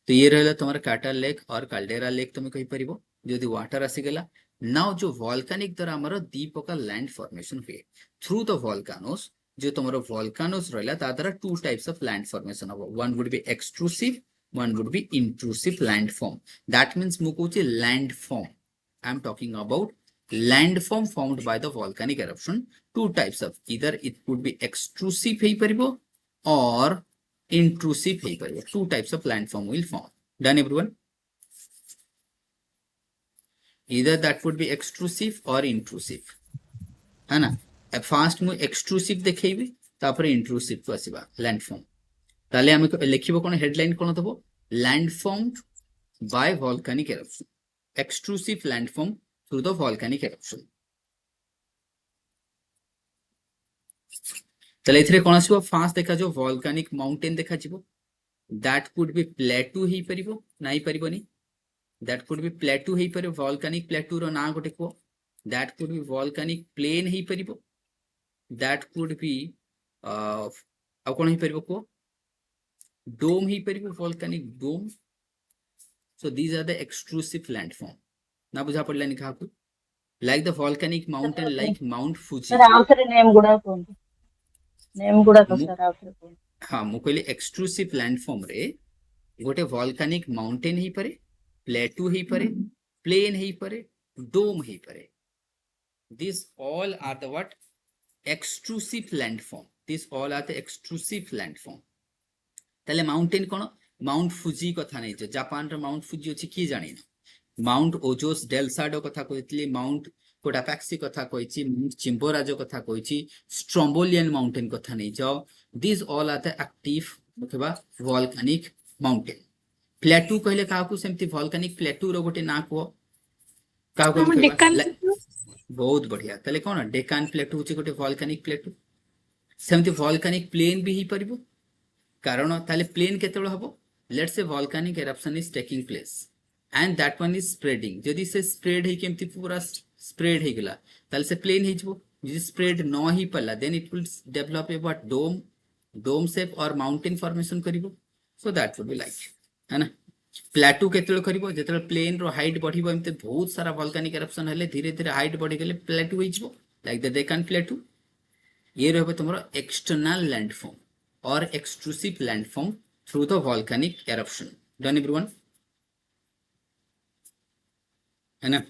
तो ये रहला तुम्हारा काटर लेक और काल्डेरा लेक तुम कहि परिबो जदि वाटर आसी गेला नाउ जो वोल्केनिक द्वारा हमर दीप का लैंड फॉर्मेशन हुए थ्रू द वोल्कानोस जो तुम्हारा वोल्कानोस रहला ता द्वारा two types of land formation हो one would be extrusive one would be intrusive land form that means मु कहूची land form I am talking about land form formed by the volcanic eruption two types of either it would be extrusive हे परिबो और intrusive hey परिबो two types of landform will form done everyone either that would be extrusive or intrusive है ना fast मु extrusive देखैबी तापर intrusive को आसीबा landform ताले हम लिखिबो कोन हेडलाइन कोन दबो landform by volcanic eruption extrusive landform through the volcanic eruption ताले इथरे कोन आसीबो फास्ट देखा जो वोल्केनिक माउंटेन देखा जिवो that could be plateau हे परिबो नाही परिबोनी that could be plateau hey परिबो volcanic plateau रो ना गोटे को that could be volcanic plain hey परिबो that could be आ कोन हे परिबो को dome hey परिबो volcanic dome so these are the extrusive landform ना बुझा पड़ला नि काकू like the volcanic mountain like Mount Fuji sir आउथरे नेम गुडा तो सर आउथरे हाँ मु कहली एक्सट्रूसिव लैंडफॉर्म रे गोटे वोल्केनिक माउंटेन ही परे प्लेटू ही परे प्लेन ही परे डोम ही परे this all are the what extrusive landform this all are the extrusive landform ताले माउंटेन कोन माउंट फुजी कथा नै छ जापान रो माउंट फुजी अछि की जानि माउंट ओजोस डेलसाडो कथा कहितली माउंट कोटापैक्सी कथा कहिछि माउंट चिम्बोराजो कथा कहिछि स्ट्रोम्बोलियन माउंटेन कथा नै जाओ this all are the active अथवा वोल्केनिक माउंटेन प्लेटू कहले काकू सेमति वोल्केनिक प्लेटू रो गोटे ना को काकू हम डेक्कन बहुत बढ़िया तले कोन डेकान प्लेटू होछि गोटे वोल्केनिक प्लेटू सेमति वोल्केनिक प्लेन भी ही परिबो कारण ताले प्लेन केतेबेला हबो let's say volcanic eruption is taking place and that one is spreading जदि से स्प्रेड हे केमति पूरा स्प्रेड हे गेला ताले से प्लेन हे जबो जदि स्प्रेड न ही पल्ला then it will develop a what dome shape और माउंटेन फॉर्मेशन करिवो so that would be like है ना प्लेटू केतेबेला करिवो जेतेबेला प्लेन रो हाइट बढ़िबो एमते बहुत सारा वोल्केनिक एरप्शन हेले धीरे धीरे हाइट बढ़ि गेले प्लेटू हे जबो लाइक द डेकान प्लेटू ये रहबो तमरो एक्सटर्नल लैंडफॉर्म और extrusive landform through the volcanic eruption done everyone है ना